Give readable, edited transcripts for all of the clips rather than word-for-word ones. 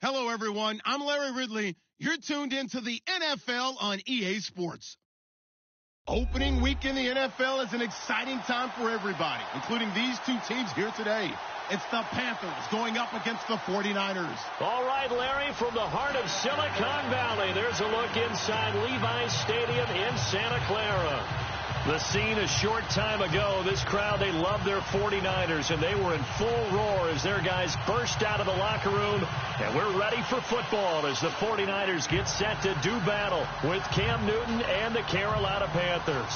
Hello, everyone. I'm Larry Ridley. You're tuned into the NFL on EA Sports. Opening week in the NFL is an exciting time for everybody, including these two teams here today. It's the Panthers going up against the 49ers. All right, Larry, from the heart of Silicon Valley, there's a look inside Levi's Stadium in Santa Clara. The scene a short time ago, this crowd, they loved their 49ers, and they were in full roar as their guys burst out of the locker room. And we're ready for football as the 49ers get set to do battle with Cam Newton and the Carolina Panthers.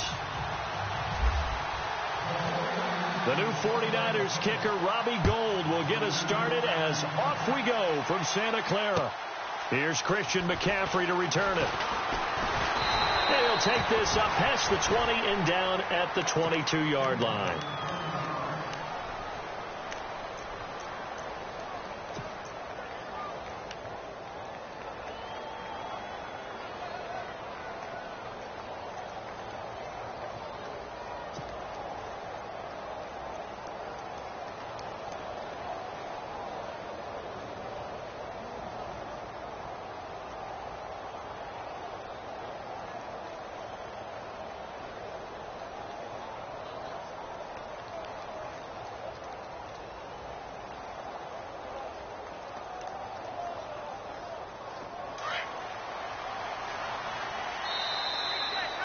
The new 49ers kicker, Robbie Gould, will get us started as off we go from Santa Clara. Here's Christian McCaffrey to return it. And he'll take this up past the 20 and down at the 22-yard line.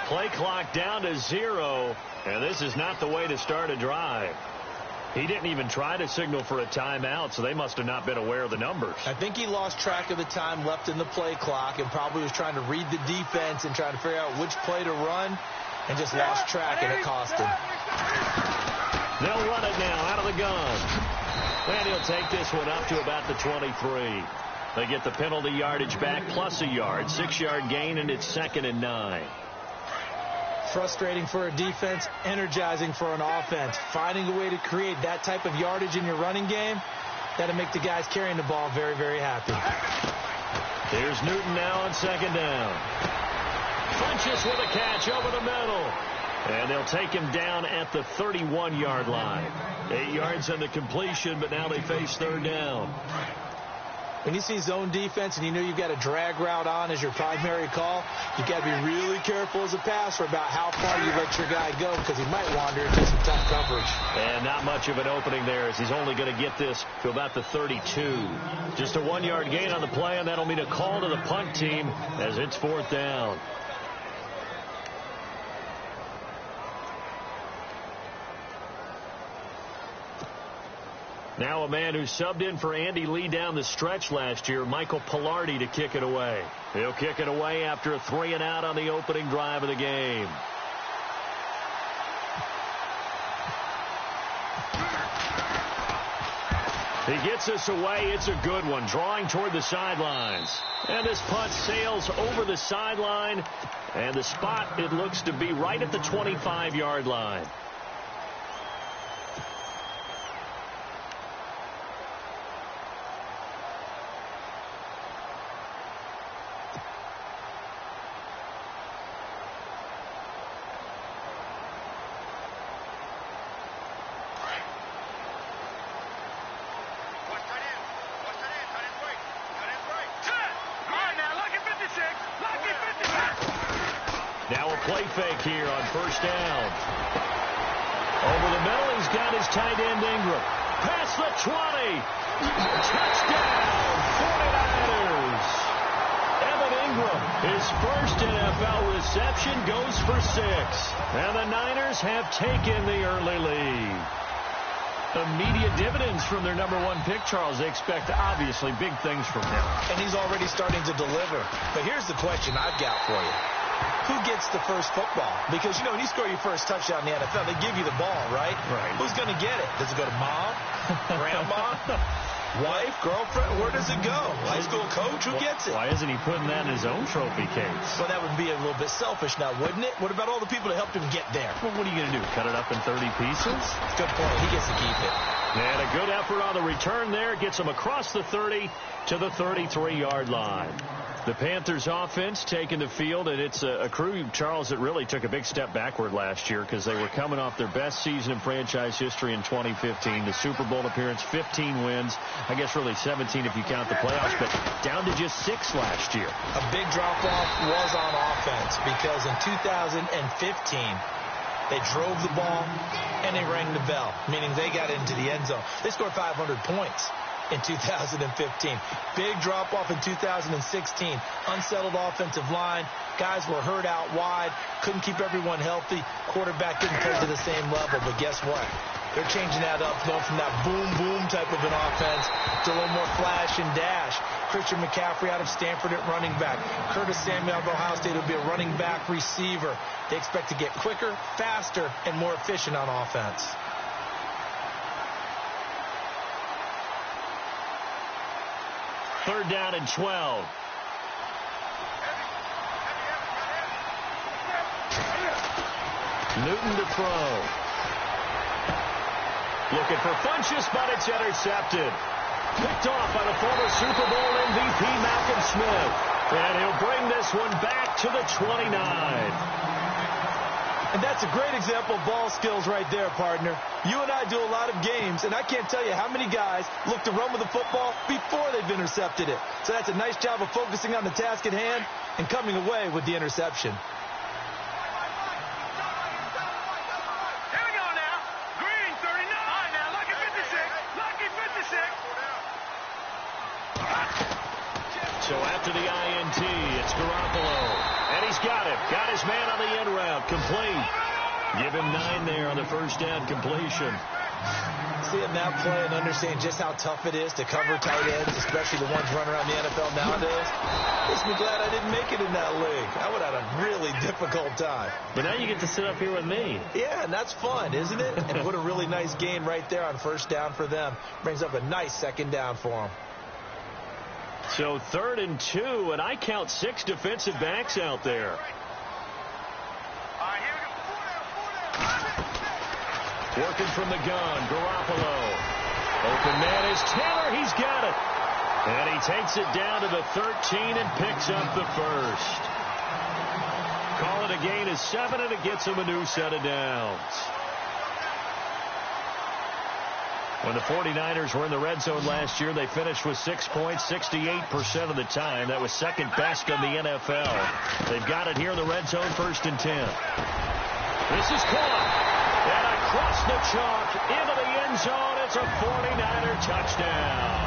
Play clock down to 0, and this is not the way to start a drive. He didn't even try to signal for a timeout, so they must have not been aware of the numbers. I think he lost track of the time left in the play clock and probably was trying to read the defense and trying to figure out which play to run and just lost track, and it cost him. They'll run it now out of the gun. And he'll take this one up to about the 23. They get the penalty yardage back plus a yard, 6-yard gain, and it's 2nd and 9. Frustrating for a defense, energizing for an offense. Finding a way to create that type of yardage in your running game, that'll make the guys carrying the ball very, very happy. Here's Newton now on 2nd down. Funches with a catch over the middle. And they'll take him down at the 31-yard line. 8 yards on the completion, but now they face 3rd down. When you see zone defense and you know you've got a drag route on as your primary call, you've got to be really careful as a passer about how far you let your guy go because he might wander into some tough coverage. And not much of an opening there as he's only going to get this to about the 32. Just a 1-yard gain on the play, and that'll mean a call to the punt team as it's 4th down. Now a man who subbed in for Andy Lee down the stretch last year, Michael Pilardi, to kick it away. He'll kick it away after a 3-and-out on the opening drive of the game. He gets us away. It's a good one, drawing toward the sidelines. And this punt sails over the sideline. And the spot, it looks to be right at the 25-yard line. Now a play fake here on 1st down. Over the middle, he's got his tight end Ingram. Past the 20. Touchdown, 49ers. Evan Ingram, his first NFL reception, goes for 6. And the Niners have taken the early lead. Immediate dividends from their #1 pick, Charles. They expect, obviously, big things from him. And he's already starting to deliver. But here's the question I've got for you. Who gets the first football? Because, you know, when you score your first touchdown in the NFL, they give you the ball, right? Right. Who's going to get it? Does it go to mom, grandma, wife, girlfriend? Where does it go? High school coach? Who gets it? Why isn't he putting that in his own trophy case? Well, that would be a little bit selfish now, wouldn't it? What about all the people that helped him get there? Well, what are you going to do, cut it up in 30 pieces? Good point. He gets to keep it. And a good effort on the return there. Gets him across the 30 to the 33-yard line. The Panthers offense taking the field, and it's a crew, Charles, that really took a big step backward last year because they were coming off their best season in franchise history in 2015. The Super Bowl appearance, 15 wins. I guess really 17 if you count the playoffs, but down to just 6 last year. A big drop-off was on offense because in 2015, they drove the ball and they rang the bell, meaning they got into the end zone. They scored 500 points in 2015. Big drop-off in 2016. Unsettled offensive line. Guys were hurt out wide. Couldn't keep everyone healthy. Quarterback didn't play to the same level. But guess what? They're changing that up, going from that boom-boom type of an offense to a little more flash and dash. Christian McCaffrey out of Stanford at running back. Curtis Samuel out of Ohio State will be a running back receiver. They expect to get quicker, faster, and more efficient on offense. Third down and 12. Newton to throw. Looking for Funchess, but it's intercepted. Picked off by the former Super Bowl MVP Malcolm Smith. And he'll bring this one back to the 29. And that's a great example of ball skills right there, partner. You and I do a lot of games, and I can't tell you how many guys look to run with the football before they've intercepted it. So that's a nice job of focusing on the task at hand and coming away with the interception. Here we go now. Green, 39. All right, now, lucky 56. Lucky 56. So after the INT, it's Garoppolo. And he's got it. Got his man on the end route. Complete. Give him 9 there on the first down completion. Seeing that play and understand just how tough it is to cover tight ends, especially the ones running around the NFL nowadays, makes me glad I didn't make it in that league. I would have had a really difficult time. But now you get to sit up here with me. Yeah, and that's fun, isn't it? And what a really nice gain right there on first down for them. Brings up a nice second down for them. So 3rd and 2, and I count 6 defensive backs out there. Working from the gun, Garoppolo. Open man is Taylor. He's got it. And he takes it down to the 13 and picks up the first. Call it a gain of 7, and it gets him a new set of downs. When the 49ers were in the red zone last year, they finished with 6 points 68% of the time. That was second best in the NFL. They've got it here in the red zone, 1st and 10. This is caught. And across the chalk into the end zone. It's a 49er touchdown.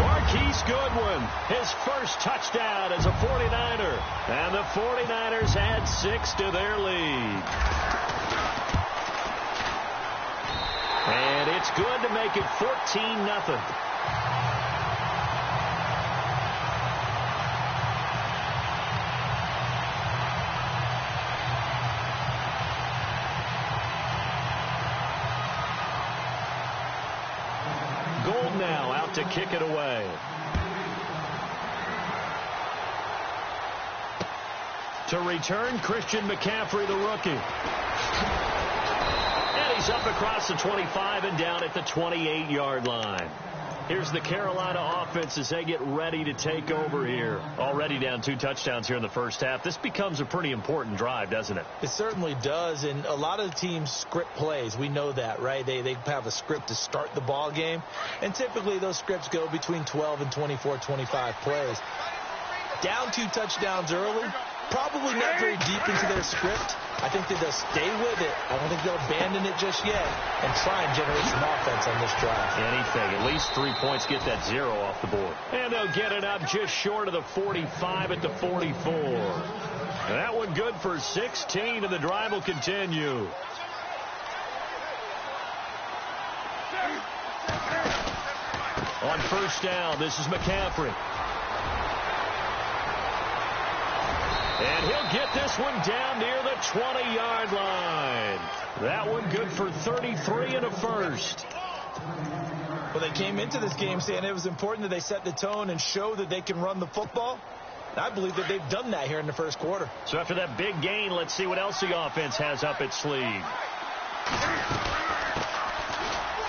Marquise Goodwin, his first touchdown as a 49er. And the 49ers add 6 to their lead. And it's good to make it 14-0. Gold now out to kick it away. To return, Christian McCaffrey, the rookie. And he's up across the 25 and down at the 28-yard line. Here's the Carolina offense as they get ready to take over here. Already down 2 touchdowns here in the first half. This becomes a pretty important drive, doesn't it? It certainly does, and a lot of the teams script plays. We know that, right? They have a script to start the ball game, and typically those scripts go between 12 and 24, 25 plays. Down 2 touchdowns early, probably not very deep into their script. I think that they'll stay with it. I don't think they'll abandon it just yet and try and generate some offense on this drive. Anything. At least 3 points, get that 0 off the board. And they'll get it up just short of the 45 at the 44. That one good for 16, and the drive will continue. On first down, this is McCaffrey. And he'll get this one down near the 20-yard line. That one good for 33 and a first. Well, they came into this game saying it was important that they set the tone and show that they can run the football. I believe that they've done that here in the first quarter. So after that big gain, let's see what else the offense has up its sleeve.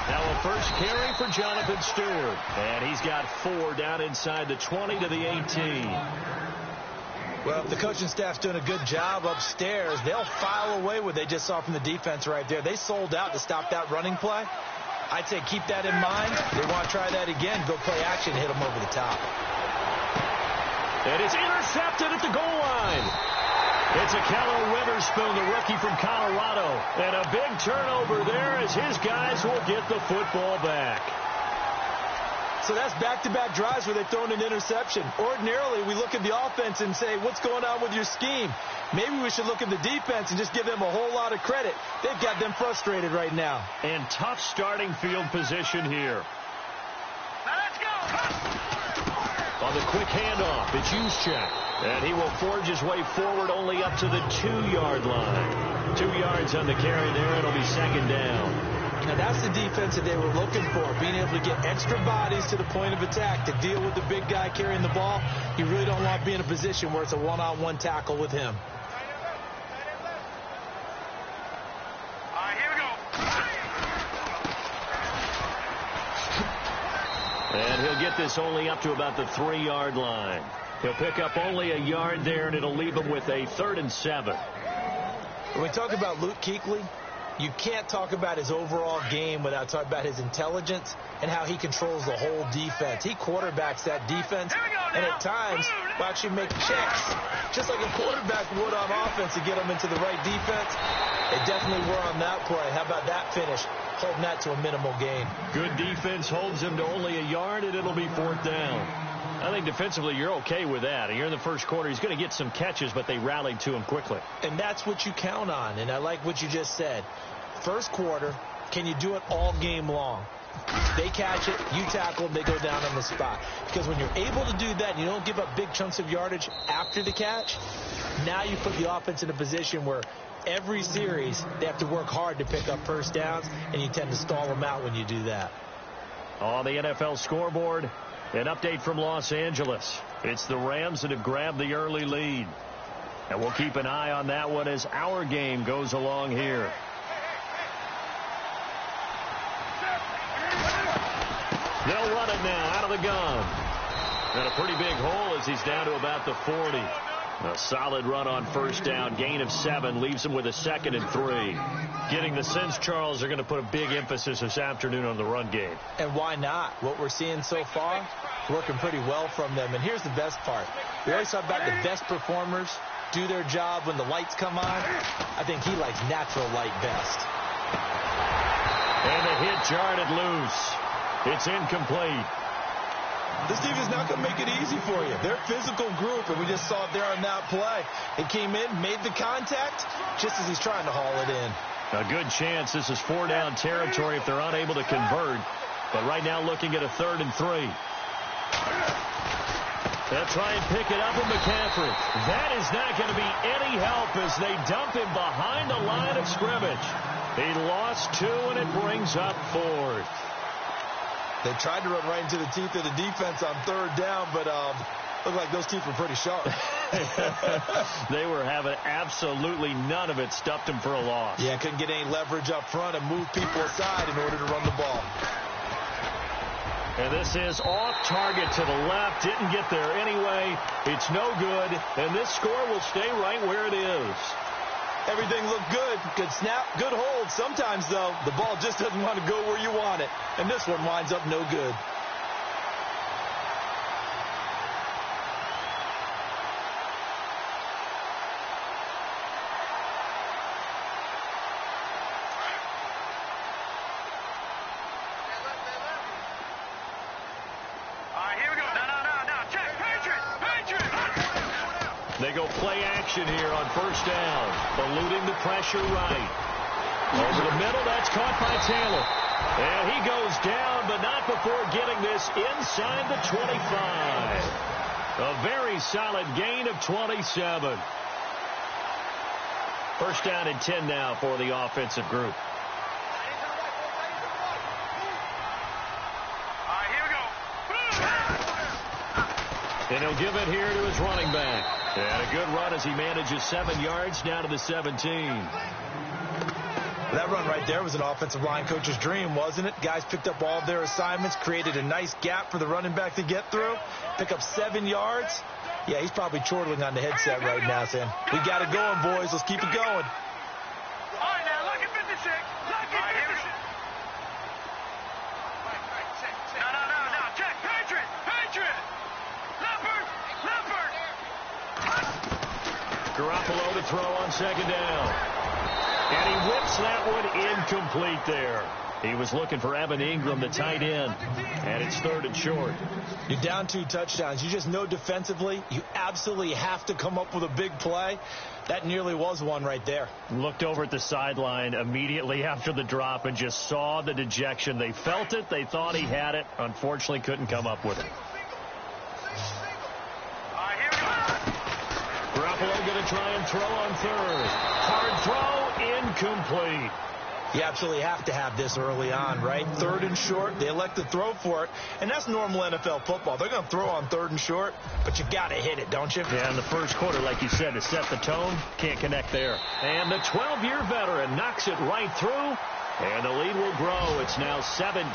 Now a first carry for Jonathan Stewart. And he's got 4 down inside the 20 to the 18. Well, if the coaching staff's doing a good job upstairs, they'll file away what they just saw from the defense right there. They sold out to stop that running play. I'd say keep that in mind. They want to try that again. Go play action, hit them over the top. And it's intercepted at the goal line. It's a Keller Witherspoon, the rookie from Colorado. And a big turnover there as his guys will get the football back. So that's back-to-back drives where they've thrown an interception. Ordinarily, we look at the offense and say, what's going on with your scheme? Maybe we should look at the defense and just give them a whole lot of credit. They've got them frustrated right now. And tough starting field position here. Now let's go. On the quick handoff, it's Juszczyk. And he will forge his way forward only up to the 2-yard line. 2 yards on the carry there. It'll be second down. Now, that's the defense that they were looking for, being able to get extra bodies to the point of attack to deal with the big guy carrying the ball. You really don't want to be in a position where it's a one-on-one tackle with him. All right, here we go. And he'll get this only up to about the 3-yard line. He'll pick up only a yard there, and it'll leave him with a 3rd and 7. When we talk about Luke Kuechly, you can't talk about his overall game without talking about his intelligence and how he controls the whole defense. He quarterbacks that defense, and at times will actually make checks, just like a quarterback would on offense to get them into the right defense. They definitely were on that play. How about that finish, holding that to a minimal gain? Good defense holds him to only a yard, and it'll be 4th down. I think defensively you're okay with that. Here in the first quarter, he's going to get some catches, but they rallied to him quickly. And that's what you count on, and I like what you just said. First quarter, can you do it all game long? They catch it, you tackle them, they go down on the spot. Because when you're able to do that and you don't give up big chunks of yardage after the catch, now you put the offense in a position where every series they have to work hard to pick up first downs, and you tend to stall them out when you do that. On the NFL scoreboard, an update from Los Angeles. It's the Rams that have grabbed the early lead. And we'll keep an eye on that one as our game goes along here. They'll run it now out of the gun. And a pretty big hole as he's down to about the 40. A solid run on first down. Gain of 7 leaves him with a 2nd and 3. Getting the sense, Charles, they're going to put a big emphasis this afternoon on the run game. And why not? What we're seeing so far, working pretty well from them. And here's the best part. We always talk about the best performers do their job when the lights come on. I think he likes natural light best. And the hit jarred it loose. It's incomplete. This defense is not going to make it easy for you. They're a physical group, and we just saw it there on that play. It came in, made the contact, just as he's trying to haul it in. A good chance this is 4-down territory if they're unable to convert. But right now looking at a 3rd and 3. They'll try and pick it up with McCaffrey. That is not going to be any help as they dump him behind the line of scrimmage. He lost 2, and it brings up 4th. They tried to run right into the teeth of the defense on 3rd down, but looked like those teeth were pretty sharp. They were having absolutely none of it. Stuffed him for a loss. Yeah, couldn't get any leverage up front and move people aside in order to run the ball. And this is off target to the left. Didn't get there anyway. It's no good. And this score will stay right where it is. Everything looked good. Good snap, good hold. Sometimes, though, the ball just doesn't want to go where you want it. And this one winds up no good. They go play action here on first down. Eluding the pressure right. Over the middle, that's caught by Taylor. And he goes down, but not before getting this inside the 25. A very solid gain of 27. First down and 10 now for the offensive group. And he'll give it here to his running back. And a good run as he manages 7 yards down to the 17. That run right there was an offensive line coach's dream, wasn't it? Guys picked up all of their assignments, created a nice gap for the running back to get through, pick up 7 yards. Yeah, he's probably chortling on the headset right now saying, we got it going, boys. Let's keep it going. All right, now, look at 56. Look at 56. No. Check. Patriot. Leopard. Garoppolo to throw on second down. And he whips that one incomplete there. He was looking for Evan Ingram, the tight end, and it's 3rd and short. You're down 2 touchdowns. You just know defensively you absolutely have to come up with a big play. That nearly was one right there. Looked over at the sideline immediately after the drop and just saw the dejection. They felt it. They thought he had it. Unfortunately, couldn't come up with it. Garoppolo going to try and throw on 3rd. Hard throw, incomplete. You absolutely have to have this early on, right? 3rd and short, they elect to throw for it, and that's normal NFL football. They're going to throw on 3rd and short, but you got to hit it, don't you? Yeah, in the first quarter, like you said, to set the tone, can't connect there. And the 12-year veteran knocks it right through, and the lead will grow. It's now 17-0.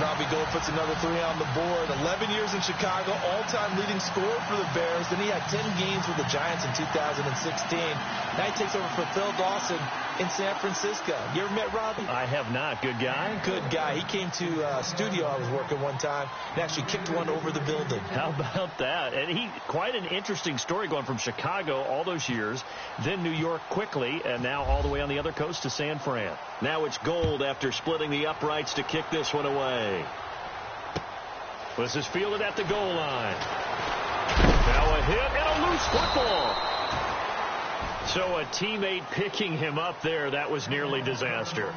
Robbie Gould puts another 3 on the board. 11 years in Chicago, all-time leading scorer for the Bears. Then he had 10 games with the Giants in 2016. Now he takes over for Phil Dawson in San Francisco. You ever met Robbie? I have not. Good guy? Good guy. He came to a studio I was working one time and actually kicked one over the building. How about that? And he, quite an interesting story going from Chicago all those years, then New York quickly, and now all the way on the other coast to San Fran. Now it's Gould after splitting the uprights to kick this one away. This is fielded at the goal line. Now a hit and a loose football. So a teammate picking him up there, that was nearly disaster.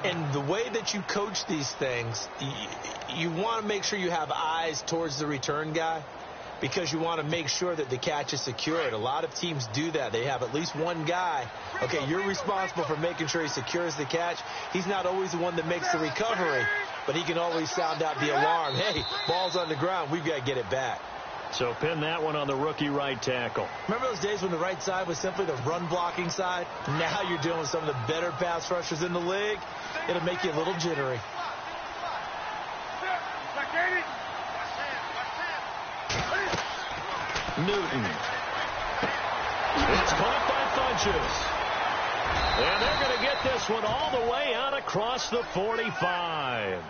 And the way that you coach these things, you want to make sure you have eyes towards the return guy because you want to make sure that the catch is secured. A lot of teams do that. They have at least one guy. Okay, you're responsible for making sure he secures the catch. He's not always the one that makes the recovery, but he can always sound out the alarm. Hey, ball's on the ground. We've got to get it back. So pin that one on the rookie right tackle. Remember those days when the right side was simply the run-blocking side? Now you're dealing with some of the better pass rushers in the league. It'll make you a little jittery. Newton. It's caught by Funches. And they're going to get this one all the way out across the 45.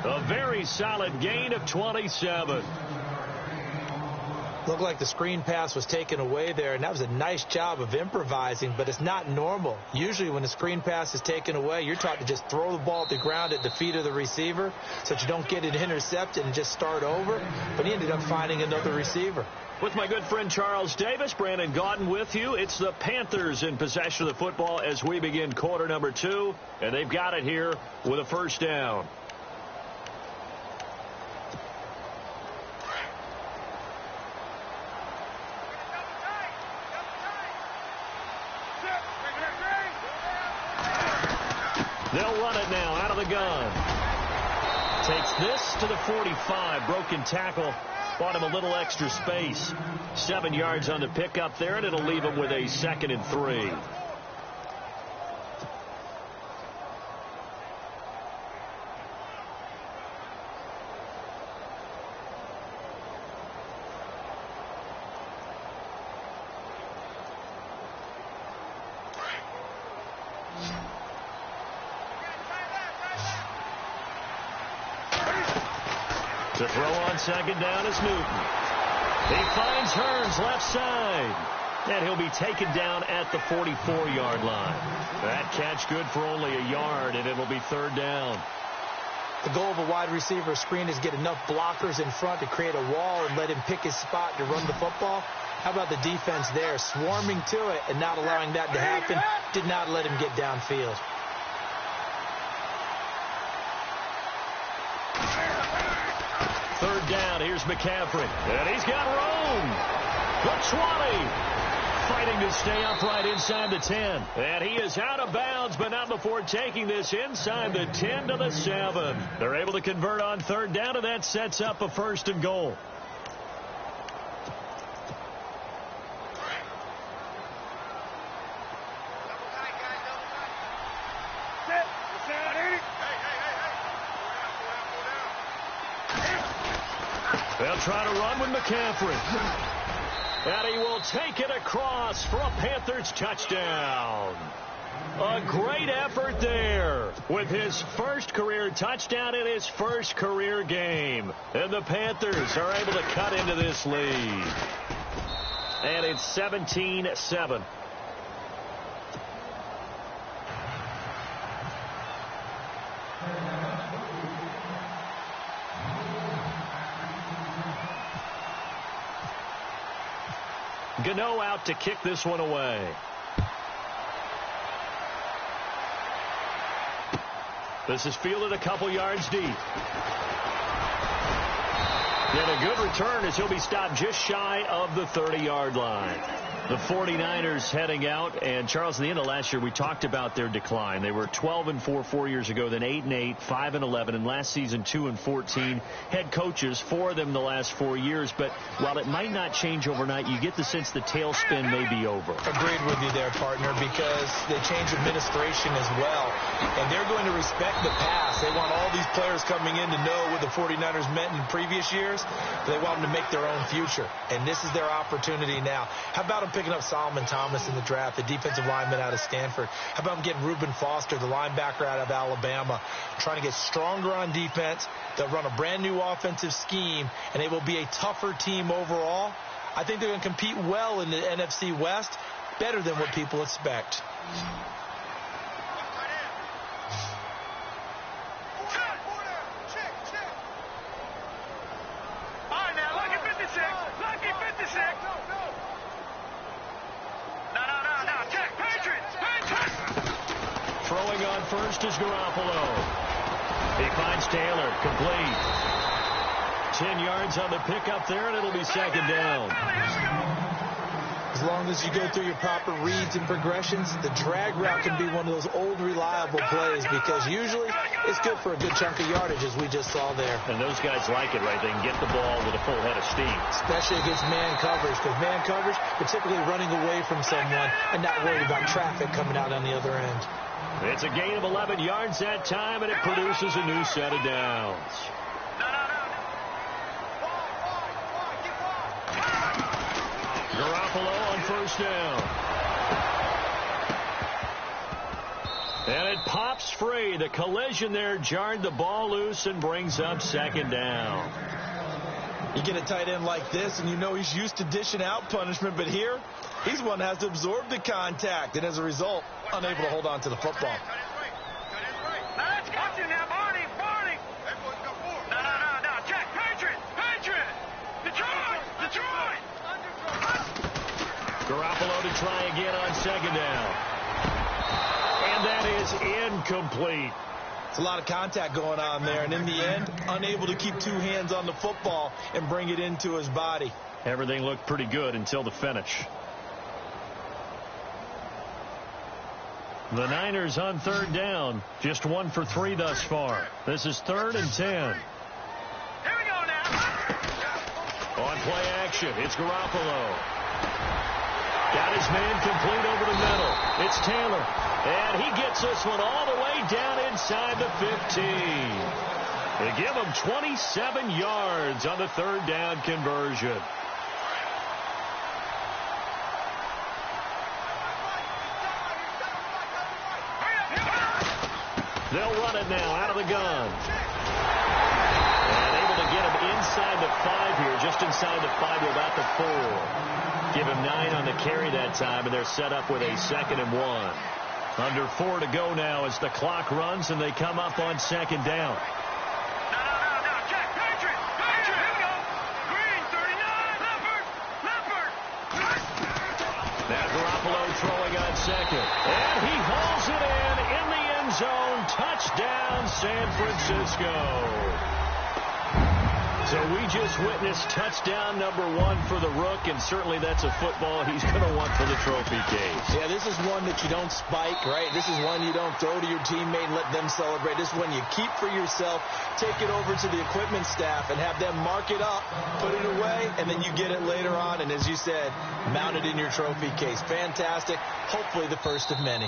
A very solid gain of 27. Looked like the screen pass was taken away there, and that was a nice job of improvising, but it's not normal. Usually when the screen pass is taken away, you're taught to just throw the ball at the ground at the feet of the receiver so that you don't get it intercepted and just start over, but he ended up finding another receiver. With my good friend Charles Davis, Brandon Gaudin with you. It's the Panthers in possession of the football as we begin quarter number 2, and they've got it here with a first down. They'll run it now out of the gun. Takes this to the 45. Broken tackle. Bought him a little extra space. 7 yards on the pickup there, and it'll leave him with a 2nd and 3. To throw on second down is Newton. He finds Hearns left side. And he'll be taken down at the 44-yard line. That catch good for only a yard, and it'll be 3rd down. The goal of a wide receiver screen is get enough blockers in front to create a wall and let him pick his spot to run the football. How about the defense there, swarming to it and not allowing that to happen? Did not let him get downfield. Third down, here's McCaffrey. And he's got room. The 20. Fighting to stay upright inside the 10. And he is out of bounds, but not before taking this inside the 10 to the 7. They're able to convert on third down, and that sets up a 1st and goal. They'll try to run with McCaffrey. And he will take it across for a Panthers touchdown. A great effort there with his first career touchdown in his first career game. And the Panthers are able to cut into this lead. And it's 17-7. Gano out to kick this one away. This is fielded a couple yards deep. And a good return as he'll be stopped just shy of the 30-yard line. The 49ers heading out, and Charles, in the end of last year, we talked about their decline. They were 12-4 4 years ago, then 8-8, 5-11, and last season 2-14. Head coaches, 4 of them the last 4 years. But while it might not change overnight, you get the sense the tailspin may be over. Agreed with you there, partner, because they changed administration as well. And they're going to respect the pass. They want all these players coming in to know what the 49ers meant in previous years. They want them to make their own future. And this is their opportunity now. How about them picking up Solomon Thomas in the draft, the defensive lineman out of Stanford? How about them getting Reuben Foster, the linebacker out of Alabama, trying to get stronger on defense? They'll run a brand-new offensive scheme, and they will be a tougher team overall. I think they're going to compete well in the NFC West, better than what people expect. Throwing on first is Garoppolo. He finds Taylor, complete. 10 yards on the pickup there, and it'll be second down. As long as you go through your proper reads and progressions, the drag route can be one of those old reliable plays because usually it's good for a good chunk of yardage, as we just saw there. And those guys like it, right? They can get the ball with a full head of steam. Especially against man coverage, because man coverage, you're typically running away from someone and not worried about traffic coming out on the other end. It's a gain of 11 yards that time, and it produces a new set of downs. Garoppolo on first down. And it pops free. The collision there jarred the ball loose and brings up second down. You get a tight end like this, and you know he's used to dishing out punishment, but here, he's one that has to absorb the contact, and as a result, unable to hold on to the football. Garoppolo to try again on second down. And that is incomplete. It's a lot of contact going on there, and in the end, unable to keep two hands on the football and bring it into his body. Everything looked pretty good until the finish. The Niners on third down, just 1 for 3 thus far. This is 3rd and 10. Here we go now. On play action, it's Garoppolo. Got his man complete over the middle. It's Taylor. And he gets this one all the way down inside the 15. They give him 27 yards on the third down conversion. They'll run it now out of the gun. And able to get him inside the 5 here, just inside the 5 to about the 4. Give him 9 on the carry that time, and they're set up with a 2nd and 1. Under 4 to go now as the clock runs, and they come up on second down. No, Jack, Patriot, here we go. Green, 39, Leopard. Now Garoppolo throwing on second, and he hauls it in the end zone. Touchdown, San Francisco. So we just witnessed touchdown number 1 for the Rook, and certainly that's a football he's going to want for the trophy case. Yeah, this is one that you don't spike, right? This is one you don't throw to your teammate and let them celebrate. This is one you keep for yourself, take it over to the equipment staff, and have them mark it up, put it away, and then you get it later on, and as you said, mount it in your trophy case. Fantastic. Hopefully the first of many.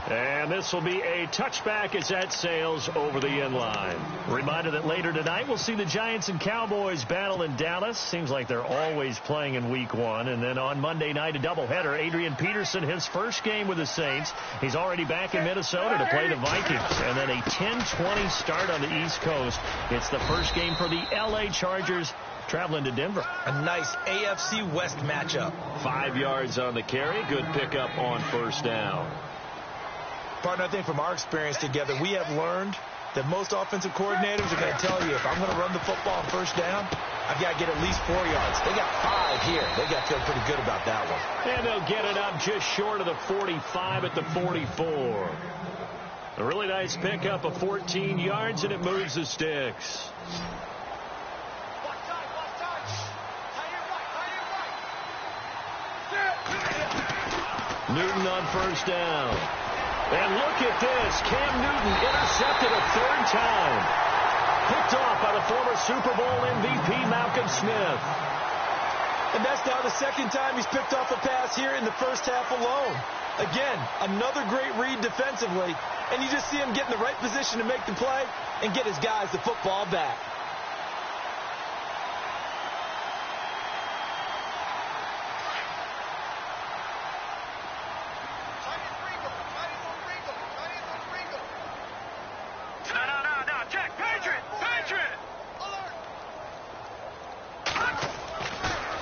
And this will be a touchback as that sails over the end line. Reminder that later tonight we'll see the Giants and Cowboys battle in Dallas. Seems like they're always playing in week 1. And then on Monday night, a doubleheader. Adrian Peterson, his first game with the Saints. He's already back in Minnesota to play the Vikings. And then a 10:20 start on the East Coast. It's the first game for the L.A. Chargers traveling to Denver. A nice AFC West matchup. 5 yards on the carry. Good pickup on first down. Partner, I think from our experience together, we have learned that most offensive coordinators are going to tell you, if I'm going to run the football on first down, I've got to get at least 4 yards. They got 5 here. They got to feel pretty good about that one. And they'll get it up just short of the 45 at the 44. A really nice pickup of 14 yards, and it moves the sticks. Newton on first down. And look at this. Cam Newton intercepted a 3rd time. Picked off by the former Super Bowl MVP Malcolm Smith. And that's now the 2nd time he's picked off a pass here in the first half alone. Again, another great read defensively. And you just see him get in the right position to make the play and get his guys the football back.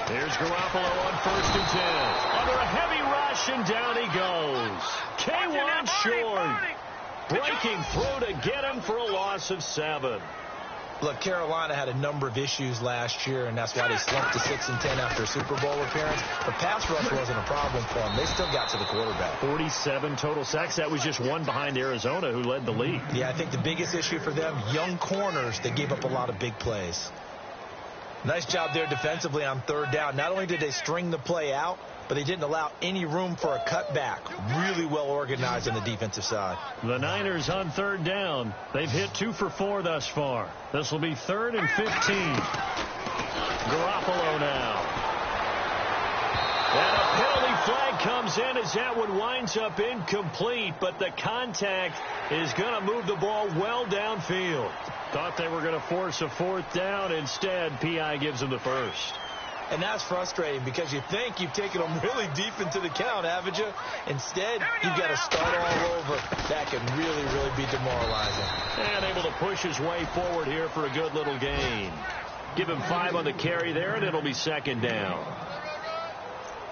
Here's Garoppolo on 1st and 10. Under a heavy rush, and down he goes. K1 short. Breaking through to get him for a loss of 7. Look, Carolina had a number of issues last year, and that's why they slumped to 6 and 10 after a Super Bowl appearance. The pass rush wasn't a problem for them. They still got to the quarterback. 47 total sacks. That was just one behind Arizona, who led the league. Yeah, I think the biggest issue for them, young corners that gave up a lot of big plays. Nice job there defensively on 3rd down. Not only did they string the play out, but they didn't allow any room for a cutback. Really well organized on the defensive side. The Niners on 3rd down. They've hit 2 for 4 thus far. This will be 3rd and 15. Garoppolo now. And a penalty flag comes in as that one winds up incomplete, but the contact is going to move the ball well downfield. Thought they were going to force a 4th down. Instead, P.I. gives them the first. And that's frustrating because you think you've taken them really deep into the count, haven't you? Instead, you've got to start all over. That can really, really be demoralizing. And able to push his way forward here for a good little gain. Give him 5 on the carry there, and it'll be 2nd down.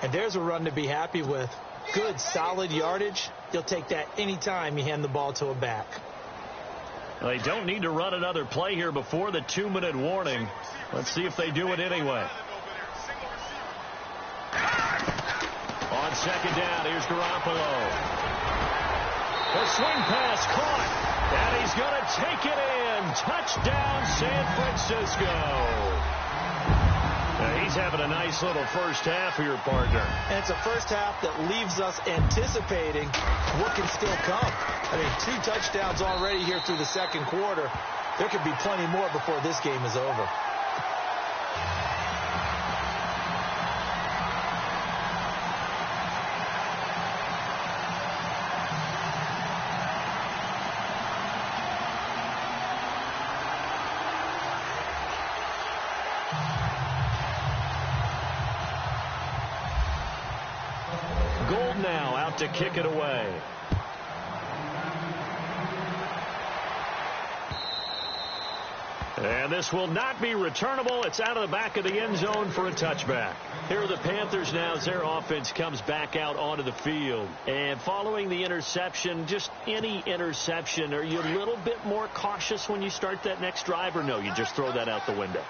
And there's a run to be happy with. Good, solid yardage. You'll take that anytime you hand the ball to a back. They don't need to run another play here before the 2-minute warning. Let's see if they do it anyway. On 2nd down, here's Garoppolo. The swing pass caught, and he's going to take it in. Touchdown, San Francisco. Now, he's having a nice little first half here, partner. And it's a first half that leaves us anticipating what can still come. I mean, 2 touchdowns already here through the 2nd quarter. There could be plenty more before this game is over. Now out to kick it away. And this will not be returnable. It's out of the back of the end zone for a touchback. Here are the Panthers now as their offense comes back out onto the field. And following the interception, just any interception, are you a little bit more cautious when you start that next drive, or no, you just throw that out the window?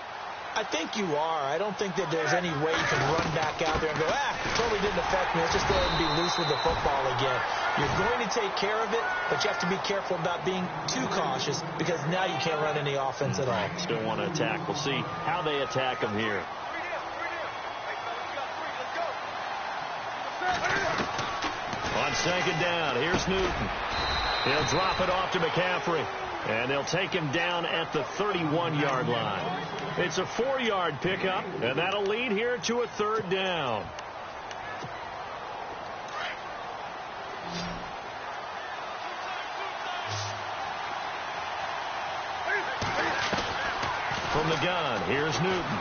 I think you are. I don't think that there's any way you can run back out there and go, it totally didn't affect me. Let's just go ahead and be loose with the football again. You're going to take care of it, but you have to be careful about being too cautious because now you can't run any offense at all. Still want to attack. We'll see how they attack them here. On 2nd down, here's Newton. He'll drop it off to McCaffrey. And they'll take him down at the 31-yard line. It's a 4-yard pickup, and that'll lead here to a 3rd down. the gun, here's Newton.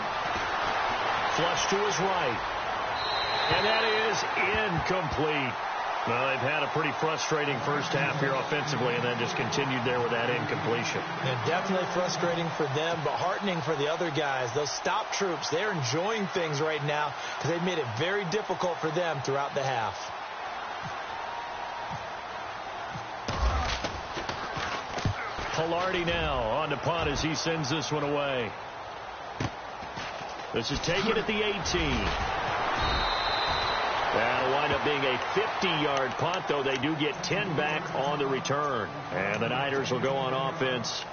Flush to his right. And that is incomplete. Well, they've had a pretty frustrating first half here offensively and then just continued there with that incompletion. And definitely frustrating for them, but heartening for the other guys. Those stop troops, they're enjoying things right now because they've made it very difficult for them throughout the half. Pilardi now on to punt as he sends this one away. This is taken at the 18. That'll wind up being a 50-yard punt, though they do get 10 back on the return. And the Niners will go on offense,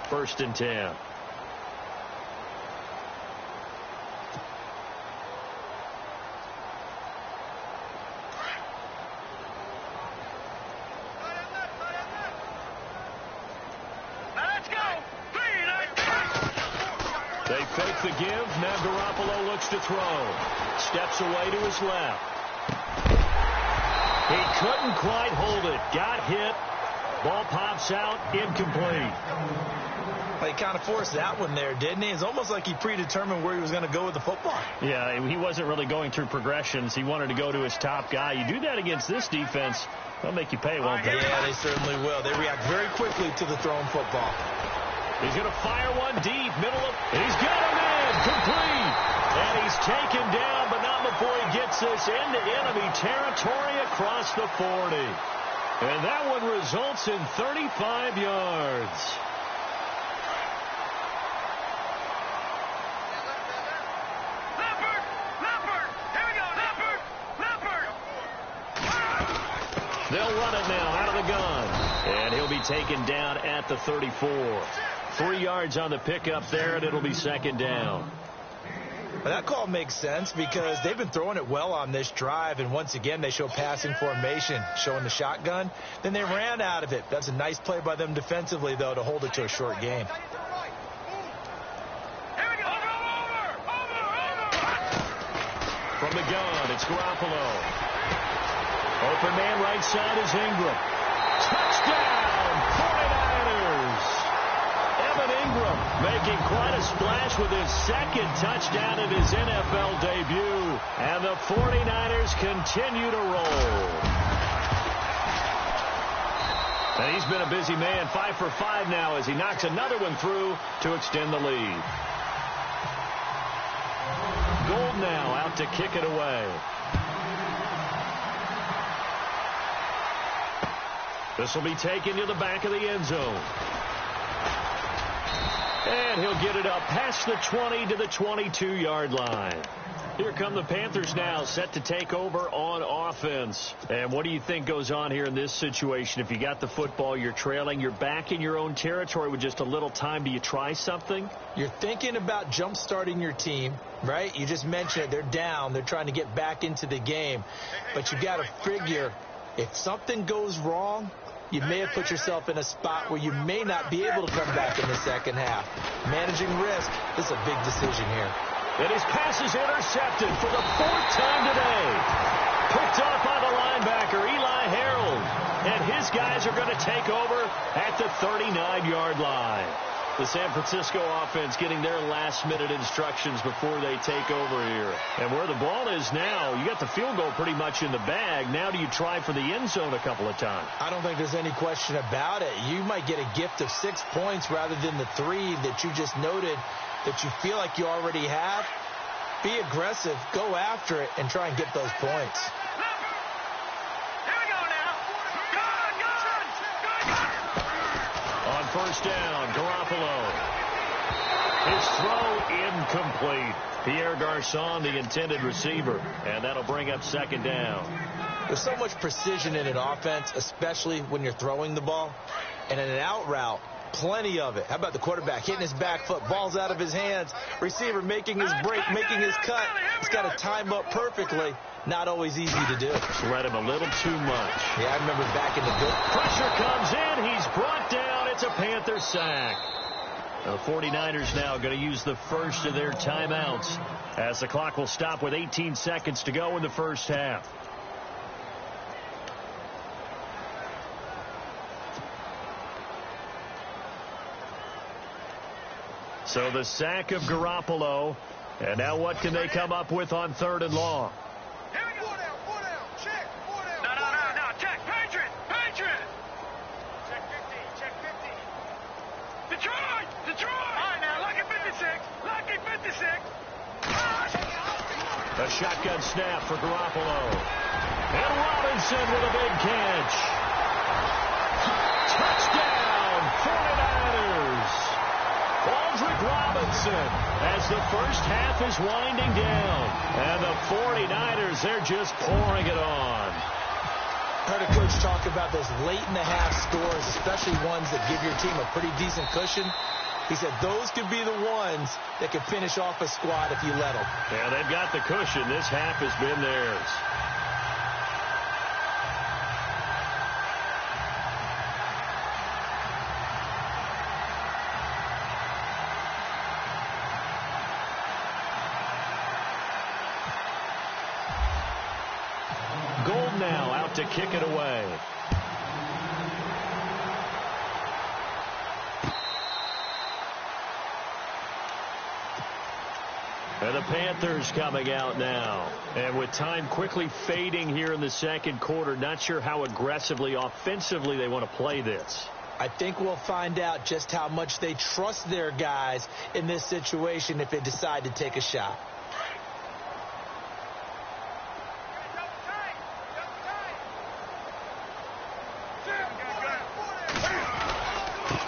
1st and 10. They fake the give. Now Garoppolo looks to throw. Steps away to his left. He couldn't quite hold it. Got hit. Ball pops out. Incomplete. He kind of forced that one there, didn't he? It's almost like he predetermined where he was going to go with the football. Yeah, he wasn't really going through progressions. He wanted to go to his top guy. You do that against this defense, they'll make you pay, won't they? Yeah, they certainly will. They react very quickly to the thrown football. He's going to fire one deep, middle of, he's got him in, complete. And he's taken down, but not before he gets this into enemy territory across the 40. And that one results in 35 yards. They'll run it now out of the gun. And he'll be taken down at the 34. 3 yards on the pickup there, and it'll be 2nd down. Well, that call makes sense because they've been throwing it well on this drive, and once again they show passing formation, showing the shotgun. Then they ran out of it. That's a nice play by them defensively, though, to hold it to a short game. From the gun, it's Garoppolo. Open man right side is Ingram. Touchdown, 49ers. Evan Ingram making quite a splash with his 2nd touchdown in his NFL debut. And the 49ers continue to roll. And he's been a busy man, 5 for 5 now as he knocks another one through to extend the lead. Gold now out to kick it away. This will be taken to the back of the end zone. And he'll get it up past the 20 to the 22-yard line. Here come the Panthers now, set to take over on offense. And what do you think goes on here in this situation? If you got the football, you're trailing, you're back in your own territory with just a little time. Do you try something? You're thinking about jump-starting your team, right? You just mentioned it. They're down. They're trying to get back into the game. But you got to figure if something goes wrong, you may have put yourself in a spot where you may not be able to come back in the second half. Managing risk, this is a big decision here. And his pass is intercepted for the 4th time today. Picked off by the linebacker, Eli Harold. And his guys are going to take over at the 39-yard line. The San Francisco offense getting their last-minute instructions before they take over here. And where the ball is now, you got the field goal pretty much in the bag. Now do you try for the end zone a couple of times? I don't think there's any question about it. You might get a gift of 6 points rather than the 3 that you just noted that you feel like you already have. Be aggressive, go after it, and try and get those points. On 1st down, Garoppolo. His throw incomplete. Pierre Garçon, the intended receiver, and that'll bring up 2nd down. There's so much precision in an offense, especially when you're throwing the ball. And in an out route, plenty of it. How about the quarterback hitting his back foot, balls out of his hands, receiver making his break, making his cut. He's got to time up perfectly. Not always easy to do. Let him a little too much. Yeah, I remember back in the good. Pressure comes in. He's brought down. It's a Panther sack. The 49ers now going to use the first of their timeouts as the clock will stop with 18 seconds to go in the first half. So the sack of Garoppolo. And now what can they come up with on 3rd and long? Here we go. 4 down. Check. 4 down. No. Check. Patriot. Check 15. Check 15. Detroit. All right, now, lucky 56. A shotgun snap for Garoppolo. And Robinson with a big catch. Touchdown, 49ers. Aldrick Robinson as the first half is winding down. And the 49ers, they're just pouring it on. Heard a coach talk about those late in the half scores, especially ones that give your team a pretty decent cushion. He said those could be the ones that could finish off a squad if you let them. Yeah, they've got the cushion. This half has been theirs. Gold now out to kick it away. And the Panthers coming out now. And with time quickly fading here in the second quarter, not sure how aggressively, offensively they want to play this. I think we'll find out just how much they trust their guys in this situation if they decide to take a shot.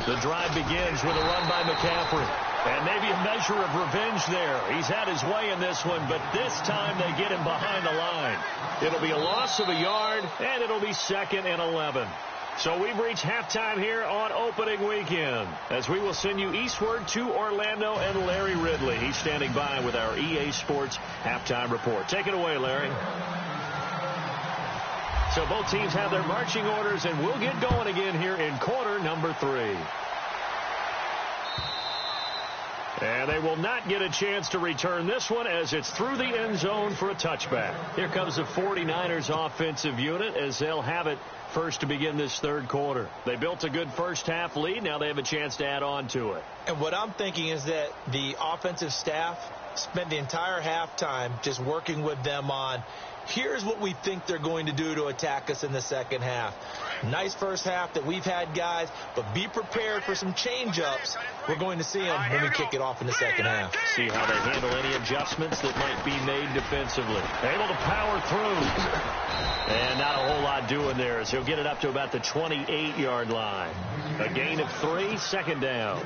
The drive begins with a run by McCaffrey. And maybe a measure of revenge there. He's had his way in this one, but this time they get him behind the line. It'll be a loss of a yard, and it'll be 2nd and 11. So we've reached halftime here on opening weekend, as we will send you eastward to Orlando and Larry Ridley. He's standing by with our EA Sports halftime report. Take it away, Larry. So both teams have their marching orders, and we'll get going again here in quarter number 3. And they will not get a chance to return this one as it's through the end zone for a touchback. Here comes the 49ers offensive unit as they'll have it first to begin this third quarter. They built a good first half lead. Now they have a chance to add on to it. And what I'm thinking is that the offensive staff spent the entire halftime just working with them on here's what we think they're going to do to attack us in the second half. Nice first half that we've had, guys, but be prepared for some change-ups. We're going to see them when we kick it off in the second half. See how they handle any adjustments that might be made defensively. Able to power through. And not a whole lot doing there as he'll get it up to about the 28-yard line. A gain of 3, second down.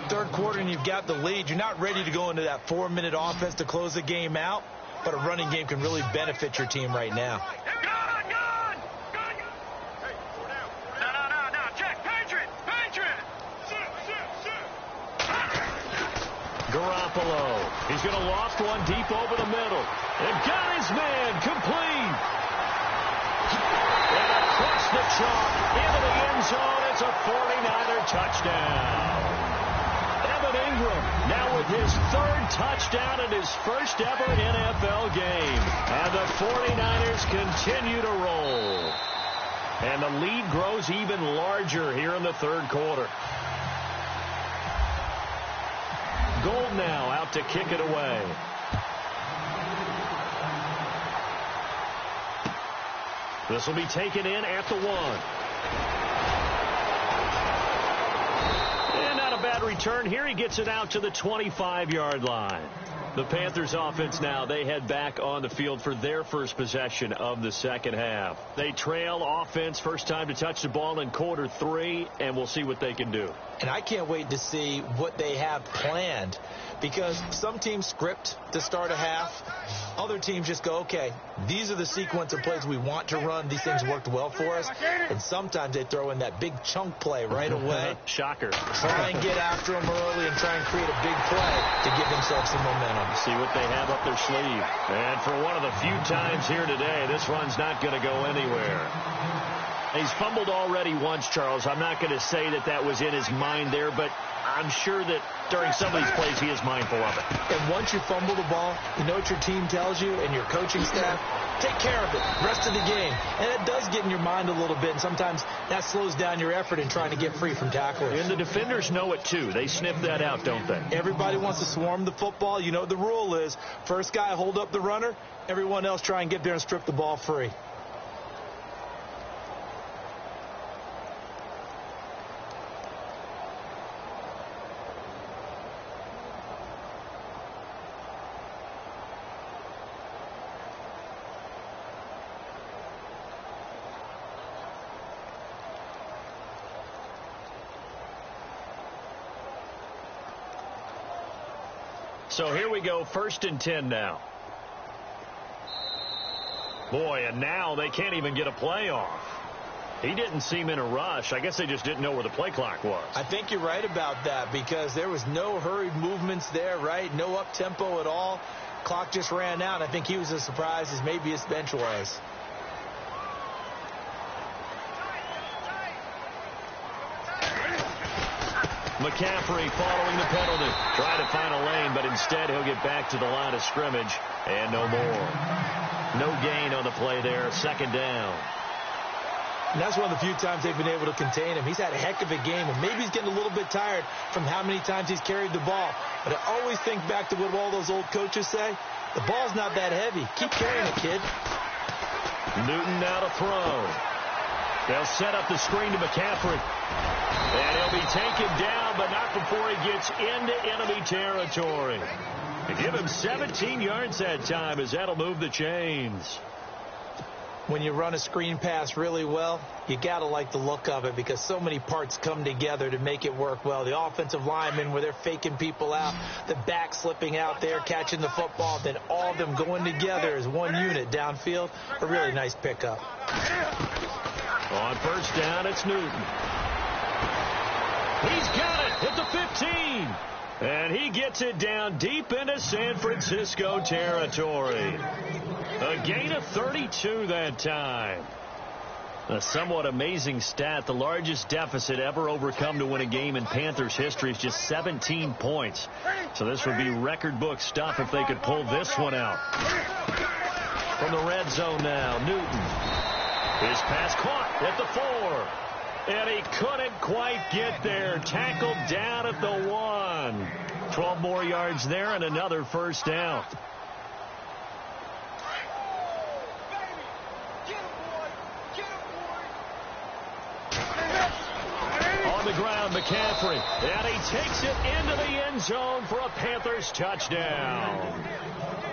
Third quarter and you've got the lead. You're not ready to go into that 4-minute offense to close the game out. But a running game can really benefit your team right now. No. Check. Patriot. Garoppolo. He's going to loft one deep over the middle. And got his man complete. And across the chalk into the end zone. It's a 49er touchdown. Ingram now with his 3rd touchdown in his first ever NFL game. And the 49ers continue to roll. And the lead grows even larger here in the third quarter. Gold now out to kick it away. This will be taken in at the 1. Bad return here. He gets it out to the 25-yard line. The Panthers offense now, they head back on the field for their first possession of the second half. They trail offense, first time to touch the ball in quarter 3, and we'll see what they can do. And I can't wait to see what they have planned, because some teams script to start a half. Other teams just go, okay, these are the sequence of plays we want to run. These things worked well for us. And sometimes they throw in that big chunk play right away. Shocker. Try and get after them early and try and create a big play to give themselves some momentum. See what they have up their sleeve. And for one of the few times here today, this run's not going to go anywhere. He's fumbled already once, Charles. I'm not going to say that was in his mind there, but I'm sure that during some of these plays he is mindful of it. And once you fumble the ball, you know what your team tells you and your coaching staff? Take care of it rest of the game. And it does get in your mind a little bit, and sometimes that slows down your effort in trying to get free from tacklers. And the defenders know it, too. They sniff that out, don't they? Everybody wants to swarm the football. You know what the rule is. First guy hold up the runner. Everyone else try and get there and strip the ball free. So here we go, 1st and 10 now. Boy, and now they can't even get a play off. He didn't seem in a rush. I guess they just didn't know where the play clock was. I think you're right about that because there was no hurried movements there, right? No up-tempo at all. Clock just ran out. I think he was as surprised as maybe his bench was. McCaffrey following the penalty. Trying to find a lane, but instead he'll get back to the line of scrimmage. And no more. No gain on the play there. 2nd down. And that's one of the few times they've been able to contain him. He's had a heck of a game, and maybe he's getting a little bit tired from how many times he's carried the ball. But I always think back to what all those old coaches say. The ball's not that heavy. Keep carrying it, kid. Newton now to throw. They'll set up the screen to McCaffrey. And he'll be taken down, but not before he gets into enemy territory. They give him 17 yards that time as that'll move the chains. When you run a screen pass really well, you got to like the look of it because so many parts come together to make it work well. The offensive linemen where they're faking people out, the back slipping out there, catching the football, then all of them going together as one unit downfield. A really nice pickup. On 1st down, it's Newton. He's got it at the 15. And he gets it down deep into San Francisco territory. A gain of 32 that time. A somewhat amazing stat. The largest deficit ever overcome to win a game in Panthers history is just 17 points. So this would be record book stuff if they could pull this one out. From the red zone now, Newton. His pass caught at the 4. And he couldn't quite get there. Tackled down at the 1. 12 more yards there and another 1st down. On the ground, McCaffrey. And he takes it into the end zone for a Panthers touchdown.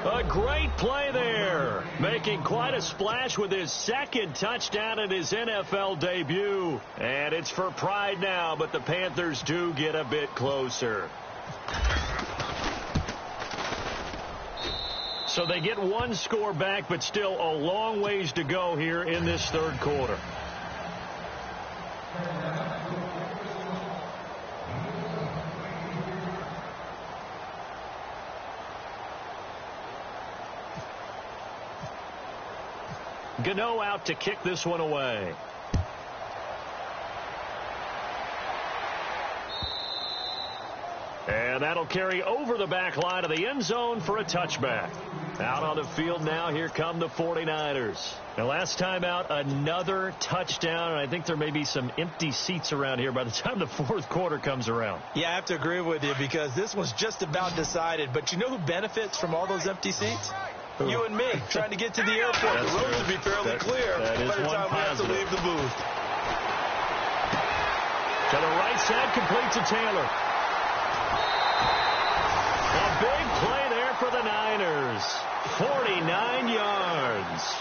A great play there, making quite a splash with his 2nd touchdown in his NFL debut. And it's for pride now, but the Panthers do get a bit closer. So they get one score back, but still a long ways to go here in this 3rd quarter. Gano out to kick this one away. And that'll carry over the back line of the end zone for a touchback. Out on the field now, here come the 49ers. Now, last time out, another touchdown, and I think there may be some empty seats around here by the time the 4th quarter comes around. Yeah, I have to agree with you because this one's just about decided. But you know who benefits from all those empty seats? Who? You and me, trying to get to the airport. That's the roads true. would be fairly clear that is by the time we have to leave the booth. To the right side, complete to Taylor. A big play there for the Niners. 49 yards.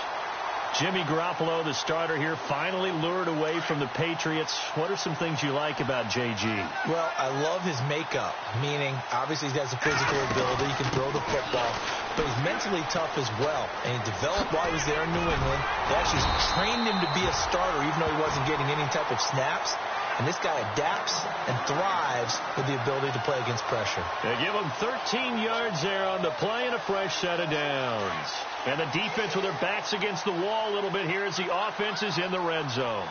Jimmy Garoppolo, the starter here, finally lured away from the Patriots. What are some things you like about J.G.? Well, I love his makeup, meaning obviously he has a physical ability. He can throw the football, but he's mentally tough as well. And he developed while he was there in New England. They actually trained him to be a starter, even though he wasn't getting any type of snaps. And this guy adapts and thrives with the ability to play against pressure. They give him 13 yards there on the play and a fresh set of downs. And the defense with their backs against the wall a little bit here as the offense is in the red zone.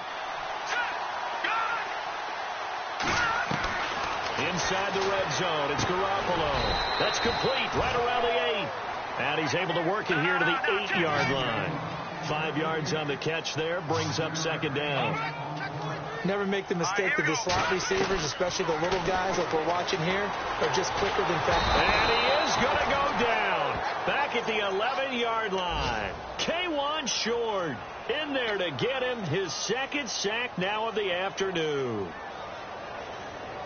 Inside the red zone, it's Garoppolo. That's complete right around the 8. And he's able to work it here to the 8-yard line. 5 yards on the catch there, brings up second down. Never make the mistake that the slot receivers, especially the little guys like we're watching here, are just quicker than fast. And he is going to go down. Back at the 11-yard line. K1 Short in there to get him his second sack now of the afternoon.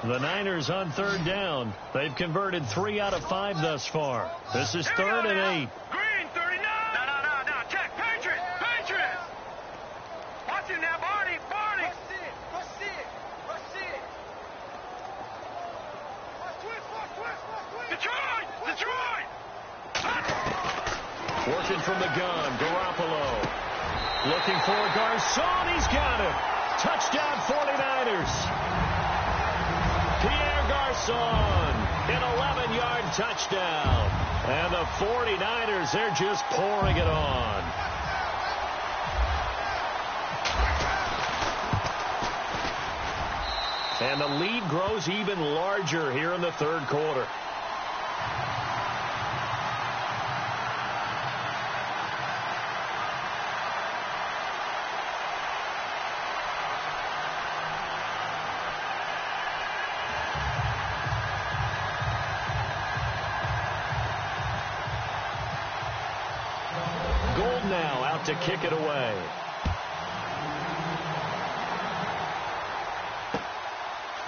The Niners on third down. They've converted 3 out of 5 thus far. This is 3rd and 8. Green, 39. No. Check. Patriot. Watch him now, Barney. Rush it. Detroit. Working from the gun, Garoppolo. Looking for Garcon. He's got it. Touchdown 49ers. Pierre Garcon, an 11-yard touchdown. And the 49ers, they're just pouring it on. And the lead grows even larger here in the third quarter. Now out to kick it away.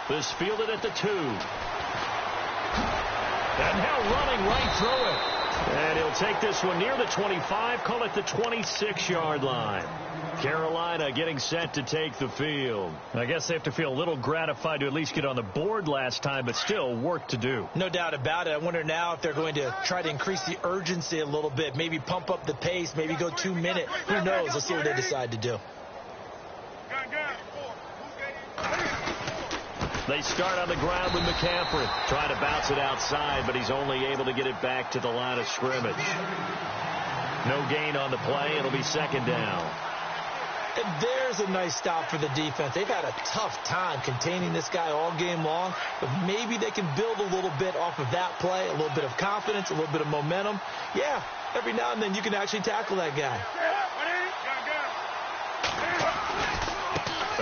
This fielded at the 2. And now running right through it. And he'll take this one near the 25, call it the 26-yard line. Carolina getting set to take the field. I guess they have to feel a little gratified to at least get on the board last time, but still work to do. No doubt about it. I wonder now if they're going to try to increase the urgency a little bit, maybe pump up the pace, maybe go 2 minute. Who knows? Let's see what they decide to do. They start on the ground with McCaffrey. Trying to bounce it outside, but he's only able to get it back to the line of scrimmage. No gain on the play. It'll be second down. And there's a nice stop for the defense. They've had a tough time containing this guy all game long, but maybe they can build a little bit off of that play, a little bit of confidence, a little bit of momentum. Yeah, every now and then you can actually tackle that guy.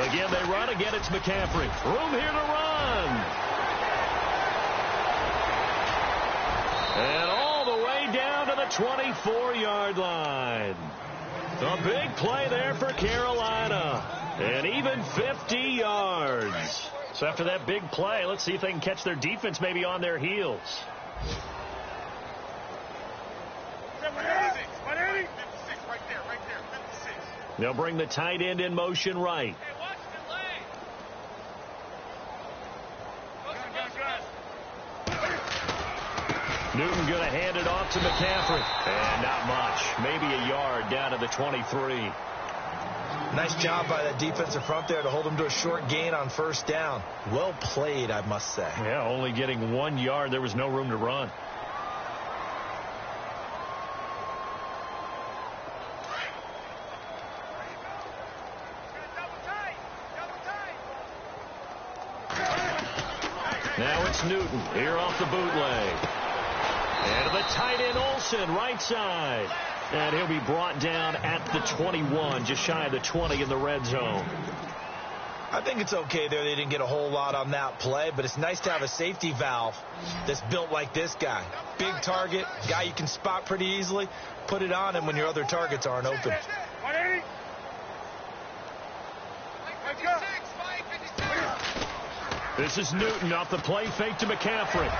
Again, they run. Again, it's McCaffrey. Room here to run. And all the way down to the 24-yard line. A big play there for Carolina. And even 50 yards. So after that big play, let's see if they can catch their defense maybe on their heels. They'll bring the tight end in motion right. Newton going to hand it off to McCaffrey. And not much. Maybe a yard down to the 23. Nice job by that defensive front there to hold him to a short gain on first down. Well played, I must say. Yeah, only getting 1 yard. There was no room to run. Now it's Newton here off the bootleg. And the tight end Olsen, right side. And he'll be brought down at the 21, just shy of the 20 in the red zone. I think it's okay there. They didn't get a whole lot on that play, but it's nice to have a safety valve that's built like this guy. Big target, guy you can spot pretty easily. Put it on him when your other targets aren't open. This is Newton off the play fake to McCaffrey.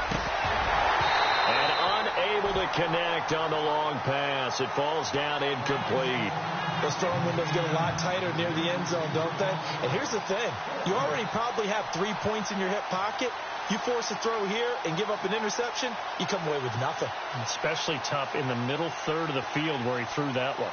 And unable to connect on the long pass. It falls down incomplete. Those throwing windows get a lot tighter near the end zone, don't they? And here's the thing. You already probably have 3 points in your hip pocket. You force a throw here and give up an interception, you come away with nothing. Especially tough in the middle third of the field where he threw that one.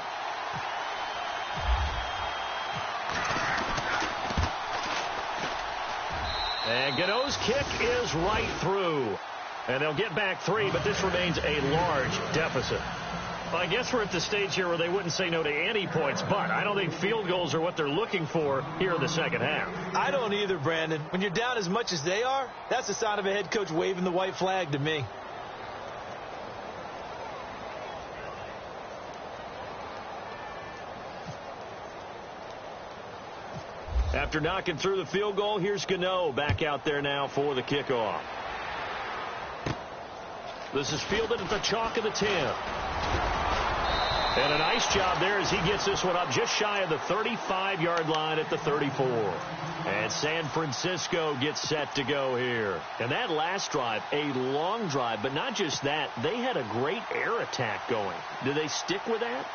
And Gano's kick is right through. And they'll get back 3, but this remains a large deficit. I guess we're at the stage here where they wouldn't say no to any points, but I don't think field goals are what they're looking for here in the second half. I don't either, Brandon. When you're down as much as they are, that's the sign of a head coach waving the white flag to me. After knocking through the field goal, here's Gano back out there now for the kickoff. This is fielded at the chalk of the 10. And a nice job there as he gets this one up just shy of the 35-yard line at the 34. And San Francisco gets set to go here. And that last drive, a long drive, but not just that, they had a great air attack going. Do they stick with that?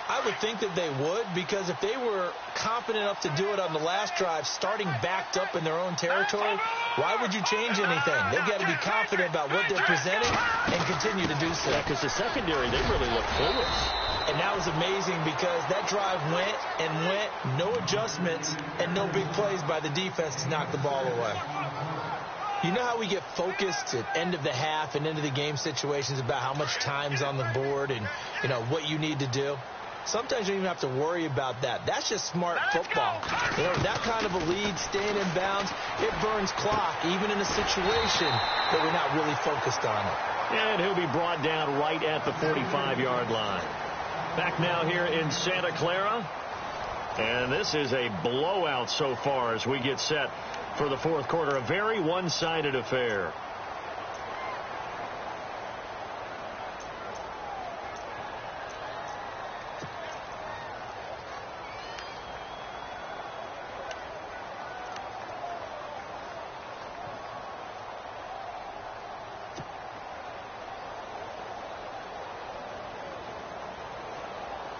I would think that they would, because if they were confident enough to do it on the last drive, starting backed up in their own territory, why would you change anything? They've got to be confident about what they're presenting and continue to do so. Yeah, because the secondary, they really look foolish. And that was amazing because that drive went and went, no adjustments, and no big plays by the defense to knock the ball away. You know how we get focused at end of the half and into the game situations about how much time's on the board and, you know, what you need to do? Sometimes you don't even have to worry about that. That's just smart football. You know, that kind of a lead, staying in bounds, it burns clock, even in a situation that we're not really focused on it. And he'll be brought down right at the 45-yard line. Back now here in Santa Clara. And this is a blowout so far as we get set for the fourth quarter. A very one-sided affair.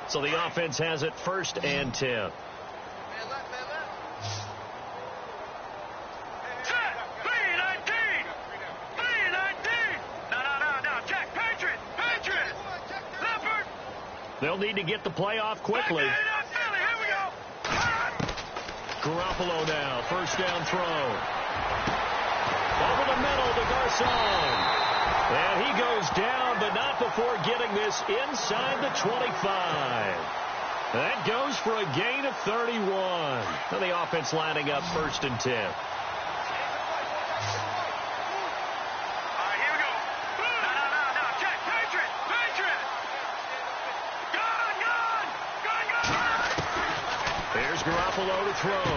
So the offense has it 1st and 10. They'll need to get the play off quickly. Garoppolo now, 1st down throw. Over the middle to Garcon. And he goes down, but not before getting this inside the 25. That goes for a gain of 31. And the offense lining up 1st and 10. There's Garoppolo to throw.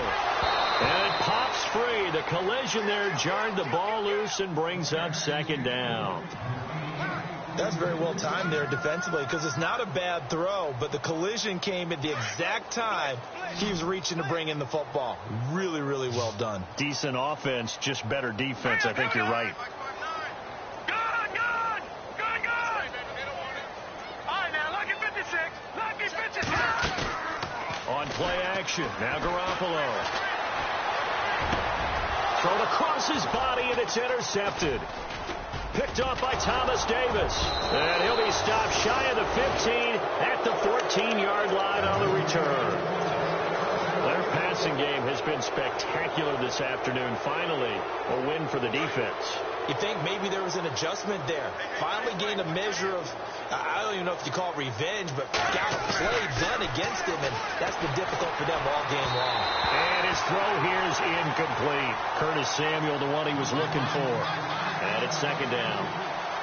And it pops free. The collision there jarred the ball loose and brings up 2nd down. That's very well timed there defensively because it's not a bad throw, but the collision came at the exact time he was reaching to bring in the football. Really, really well done. Decent offense, just better defense. I think you're right. On play action, now Garoppolo. Thrown across his body, and it's intercepted. Picked off by Thomas Davis. And he'll be stopped shy of the 15 at the 14-yard line on the return. Their passing game has been spectacular this afternoon. Finally, a win for the defense. You think maybe there was an adjustment there. Finally gained a measure of, I don't even know if you call it revenge, but got a play done against him, and that's been difficult for them all game long. And his throw here is incomplete. Curtis Samuel, the one he was looking for. And it's 2nd down.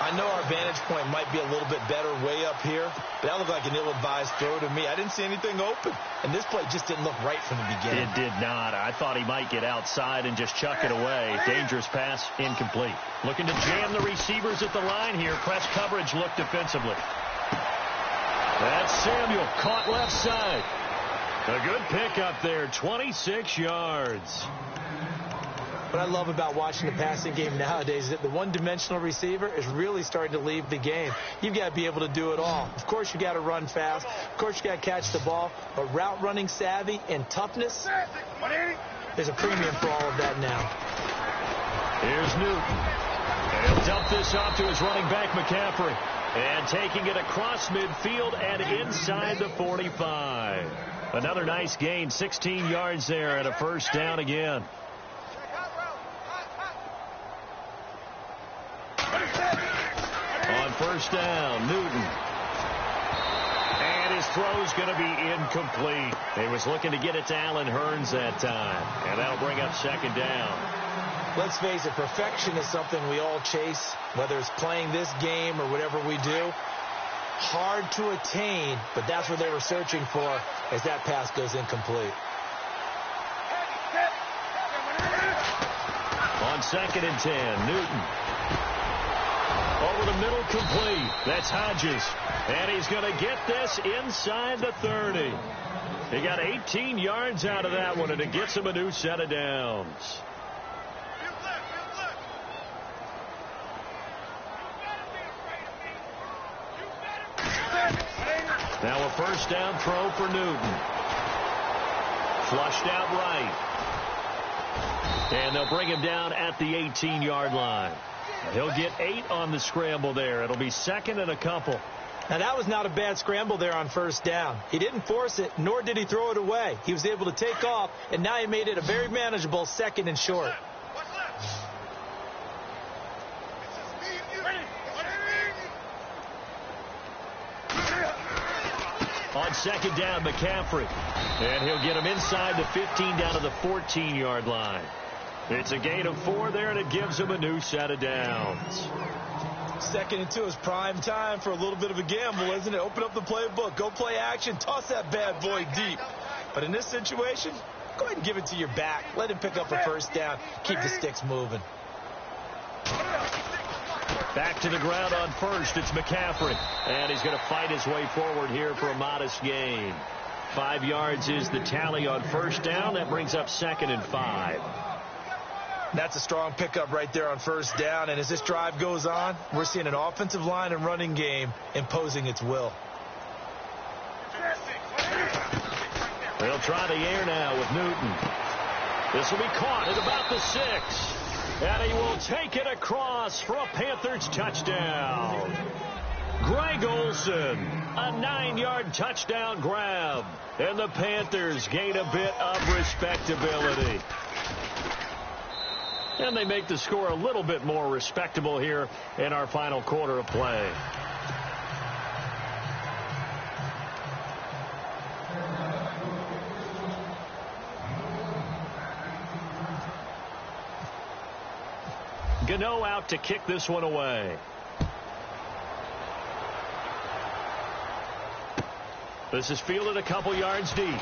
I know our vantage point might be a little bit better way up here, but that looked like an ill-advised throw to me. I didn't see anything open, and this play just didn't look right from the beginning. It did not. I thought he might get outside and just chuck it away. Dangerous pass, incomplete. Looking to jam the receivers at the line here. Press coverage look defensively. That's Samuel, caught left side. A good pickup there, 26 yards. What I love about watching the passing game nowadays is that the one-dimensional receiver is really starting to leave the game. You've got to be able to do it all. Of course, you got to run fast. Of course, you got to catch the ball. But route running savvy and toughness, there's a premium for all of that now. Here's Newton. He'll dump this off to his running back, McCaffrey. And taking it across midfield and inside the 45. Another nice gain, 16 yards there and a 1st down again. On 1st down, Newton. his throw's going to be incomplete. He was looking to get it to Allen Hurns that time, and that'll bring up second down. Let's face it, perfection is something we all chase, whether it's playing this game or whatever we do. Hard to attain, but that's what they were searching for as that pass goes incomplete. On 2nd and 10, Newton. Over the middle, complete. That's Hodges. And he's going to get this inside the 30. He got 18 yards out of that one, and it gets him a new set of downs. Now a first down throw for Newton. Flushed out right. And they'll bring him down at the 18-yard line. He'll get 8 on the scramble there. It'll be 2nd and a couple. Now, that was not a bad scramble there on first down. He didn't force it, nor did he throw it away. He was able to take off, and now he made it a very manageable 2nd and short. On 2nd down, McCaffrey. And he'll get him inside the 15 down to the 14-yard line. It's a gain of 4 there, and it gives him a new set of downs. 2nd and 2 is prime time for a little bit of a gamble, isn't it? Open up the playbook, go play action, toss that bad boy deep. But in this situation, go ahead and give it to your back. Let him pick up a first down. Keep the sticks moving. Back to the ground on first. It's McCaffrey. And he's going to fight his way forward here for a modest gain. 5 yards is the tally on first down. That brings up 2nd and 5. That's a strong pickup right there on first down. And as this drive goes on, we're seeing an offensive line and running game imposing its will. They'll try the air now with Newton. This will be caught at about the 6. And he will take it across for a Panthers touchdown. Greg Olsen, a 9-yard touchdown grab. And the Panthers gain a bit of respectability. And they make the score a little bit more respectable here in our final quarter of play. Gano out to kick this one away. This is fielded a couple yards deep.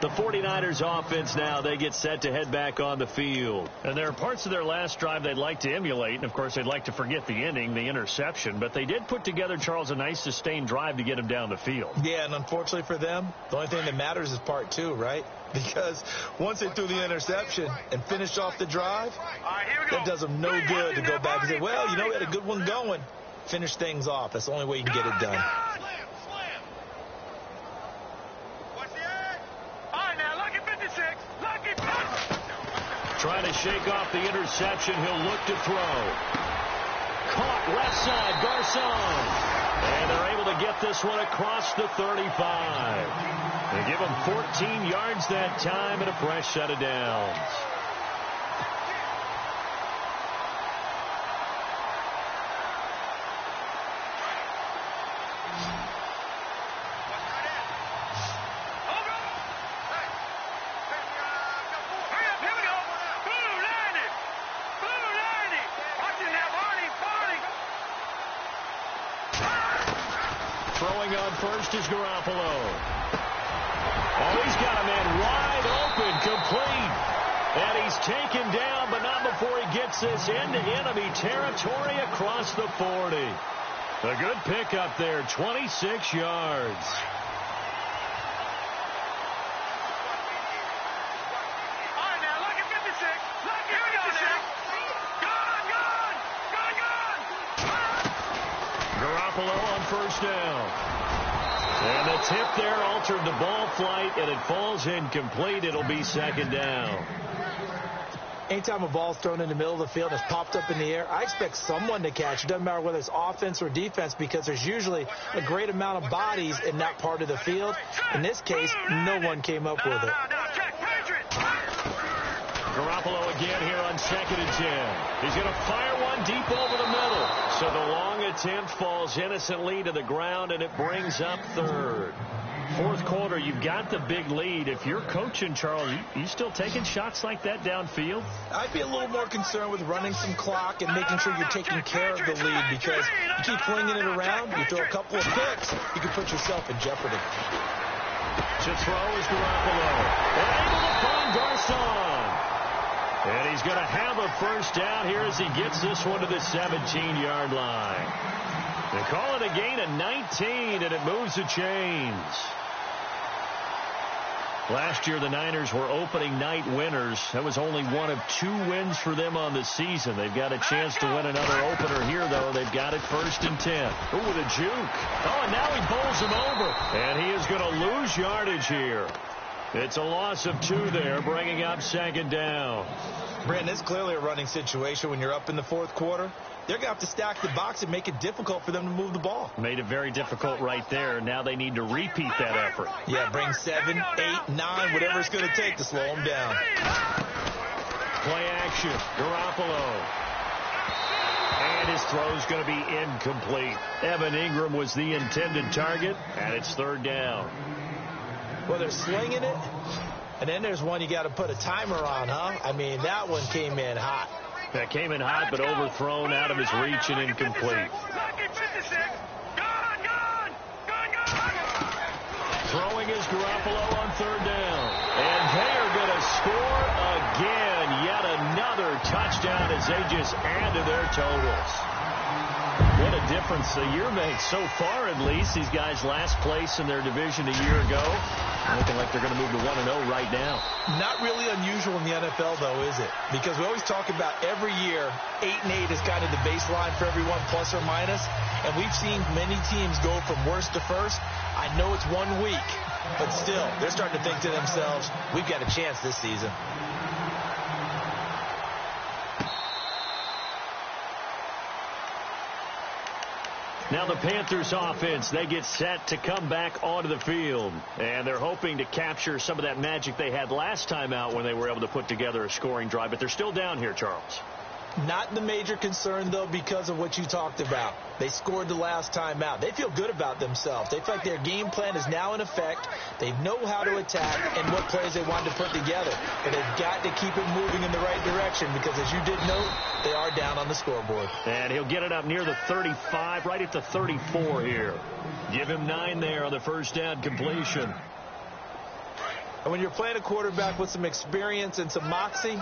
The 49ers offense now, they get set to head back on the field. And there are parts of their last drive they'd like to emulate. And, of course, they'd like to forget the ending, the interception. But they did put together, Charles, a nice sustained drive to get him down the field. Yeah, and unfortunately for them, the only thing that matters is part 2, right? Because once they threw the interception and finished off the drive, that does them no good to go back and say, well, you know, we had a good one going. Finish things off. That's the only way you can get it done. Trying to shake off the interception. He'll look to throw. Caught left side, Garcon. And they're able to get this one across the 35. They give him 14 yards that time and a fresh set of downs. Throwing on first is Garoppolo. Oh, he's got a man wide open, complete. And he's taken down, but not before he gets this into enemy territory across the 40. A good pickup there, 26 yards. Garoppolo on first down. And the tip there altered the ball flight, and it falls incomplete. It'll be second down. Anytime a ball's thrown in the middle of the field and it's popped up in the air, I expect someone to catch. It doesn't matter whether it's offense or defense, because there's usually a great amount of bodies in that part of the field. In this case, no one came up with it. Garoppolo again here on 2nd and 10. He's going to fire one deep over the middle. So the long attempt falls innocently to the ground, and it brings up 3rd. 4th quarter, you've got the big lead. If you're coaching, Charles, you still taking shots like that downfield? I'd be a little more concerned with running some clock and making sure you're taking care of the lead, because you keep flinging it around, you throw a couple of picks, you can put yourself in jeopardy. To throw is Garoppolo. And able to find Garcon. And he's going to have a first down here as he gets this one to the 17-yard line. They call it a gain of 19, and it moves the chains. Last year, the Niners were opening night winners. That was only one of 2 wins for them on the season. They've got a chance to win another opener here, though. They've got it 1st and 10. Ooh, with a juke. Oh, and now he bowls him over. And he is going to lose yardage here. It's a loss of 2 there, bringing up 2nd down. Brandon, it's clearly a running situation when you're up in the 4th quarter. They're going to have to stack the box and make it difficult for them to move the ball. Made it very difficult right there. Now they need to repeat that effort. Yeah, bring 7, 8, 9, whatever it's going to take to slow them down. Play action. Garoppolo. And his throw's going to be incomplete. Evan Ingram was the intended target, and it's 3rd down. Well, they're slinging it, and then there's one you got to put a timer on, huh? I mean, that one came in hot. That came in hot, but overthrown out of his reach and incomplete. Throwing is Garoppolo on 3rd down. And they are going to score again. Yet another touchdown as they just add to their totals. What a difference the year makes so far, at least. These guys last place in their division a year ago. Looking like they're going to move to 1-0 right now. Not really unusual in the NFL, though, is it? Because we always talk about every year, 8-8 is kind of the baseline for everyone, plus or minus. And we've seen many teams go from worst to first. I know it's 1 week, but still, they're starting to think to themselves, we've got a chance this season. Now the Panthers offense, they get set to come back onto the field. And they're hoping to capture some of that magic they had last time out when they were able to put together a scoring drive. But they're still down here, Charles. Not the major concern, though, because of what you talked about. They scored the last time out. They feel good about themselves. They feel like their game plan is now in effect. They know how to attack and what plays they want to put together. But they've got to keep it moving in the right direction because, as you did note, they are down on the scoreboard. And he'll get it up near the 35, right at the 34 here. Give him 9 there on the first down completion. And when you're playing a quarterback with some experience and some moxie,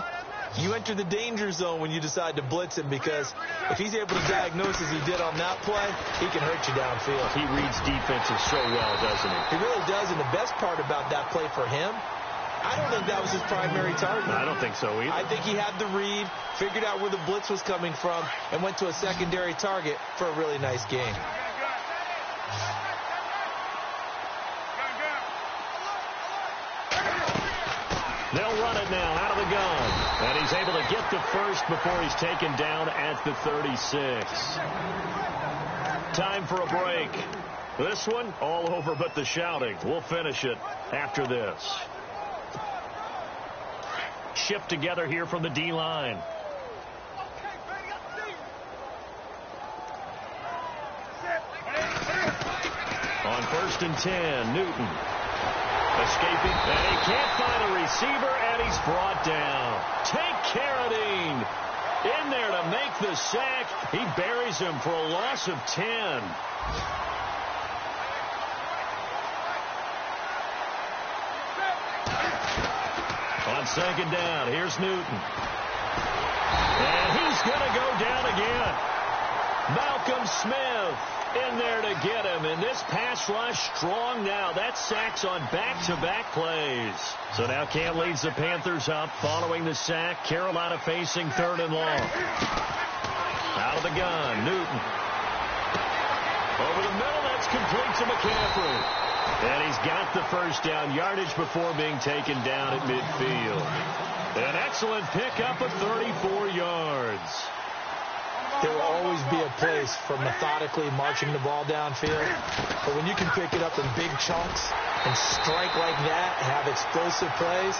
you enter the danger zone when you decide to blitz him, because if he's able to diagnose as he did on that play, he can hurt you downfield. He reads defenses so well, doesn't he? He really does, and the best part about that play for him, I don't think that was his primary target. I don't think so either. I think he had the read, figured out where the blitz was coming from, and went to a secondary target for a really nice game. They'll run it now out of the gun. And he's able to get the first before he's taken down at the 36. Time for a break. This one, all over but the shouting. We'll finish it after this. Shift together here from the D-line. On 1st and 10, Newton. Escaping, and he can't find a receiver, and he's brought down. Take Carradine in there to make the sack. He buries him for a loss of 10. On 2nd down, here's Newton. And he's going to go down again. Malcolm Smith in there to get him, and this pass rush strong now. That sacks on back-to-back plays. So now Cam leads the Panthers up following the sack. Carolina facing 3rd and long. Out of the gun, Newton. Over the middle, that's complete to McCaffrey. And he's got the first down, yardage before being taken down at midfield. An excellent pickup of 34 yards. There will always be a place for methodically marching the ball downfield. But when you can pick it up in big chunks and strike like that and have explosive plays,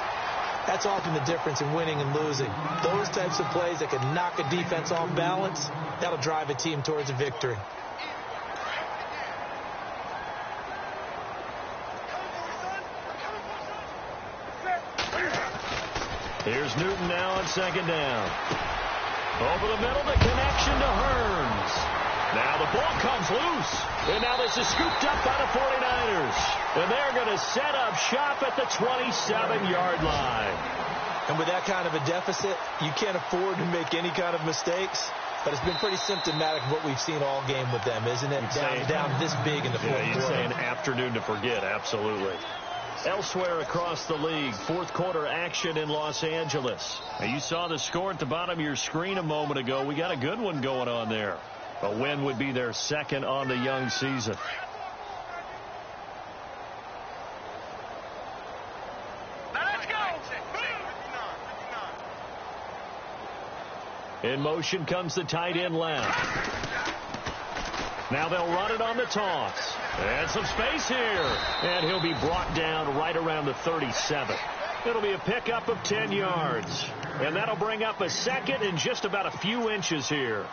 That's often the difference in winning and losing. Those types of plays that can knock a defense off balance, that'll drive a team towards a victory. Here's Newton now on second down. Over the middle, the connection to Hearns. Now the ball comes loose. And now this is scooped up by the 49ers. And they're going to set up shop at the 27-yard line. And with that kind of a deficit, you can't afford to make any kind of mistakes. But it's been pretty symptomatic of what we've seen all game with them, isn't it? Down this big in the fourth quarter. You'd say an afternoon to forget, absolutely. Elsewhere across the league, fourth quarter action in Los Angeles. And you saw the score at the bottom of your screen a moment ago. We got a good one going on there. A win would be their second on the young season. Let's go. In motion comes the tight end left. Now they'll run it on the toss. And some space here. And he'll be brought down right around the 37. It'll be a pickup of 10 yards. And that'll bring up a second and just about a few inches here.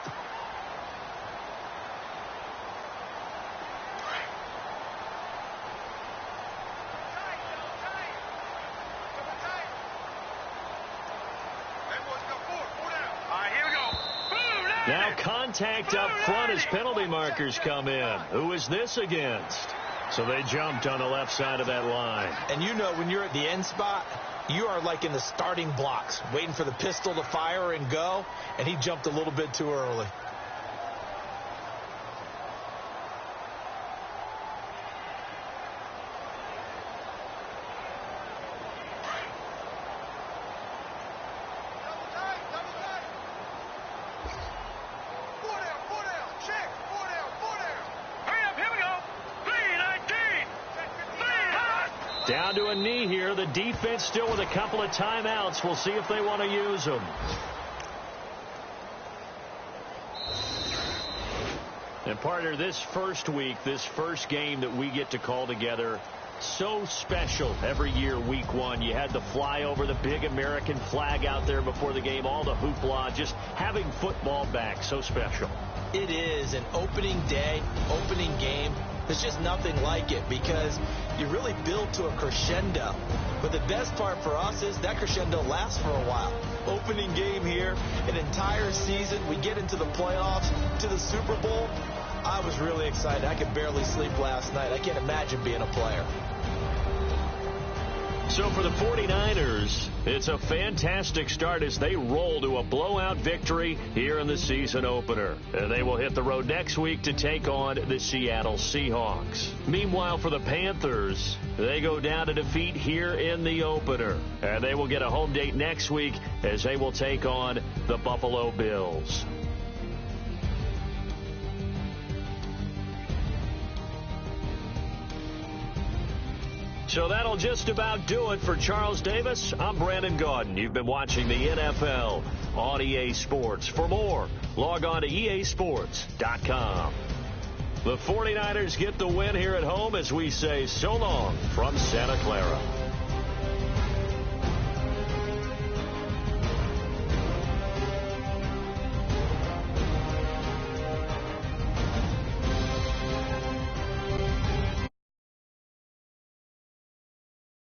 Now contact up front as penalty markers come in. Who is this against? So they jumped on the left side of that line. And you know when you're at the end spot, you are like in the starting blocks, waiting for the pistol to fire and go, and he jumped a little bit too early. Down to a knee here. The defense still with a couple of timeouts. We'll see if they want to use them. And partner, this first week, this first game that we get to call together, so special every year, week one. You had the flyover, the big American flag out there before the game, all the hoopla, just having football back, so special. It is an opening day, opening game. There's just nothing like it because you really build to a crescendo. But the best part for us is that crescendo lasts for a while. Opening game here, an entire season. We get into the playoffs, to the Super Bowl. I was really excited. I could barely sleep last night. I can't imagine being a player. So for the 49ers, it's a fantastic start as they roll to a blowout victory here in the season opener. And they will hit the road next week to take on the Seattle Seahawks. Meanwhile, for the Panthers, they go down to defeat here in the opener. And they will get a home date next week as they will take on the Buffalo Bills. So that'll just about do it for Charles Davis. I'm Brandon Gaudin. You've been watching the NFL on EA Sports. For more, log on to easports.com. The 49ers get the win here at home as we say so long from Santa Clara.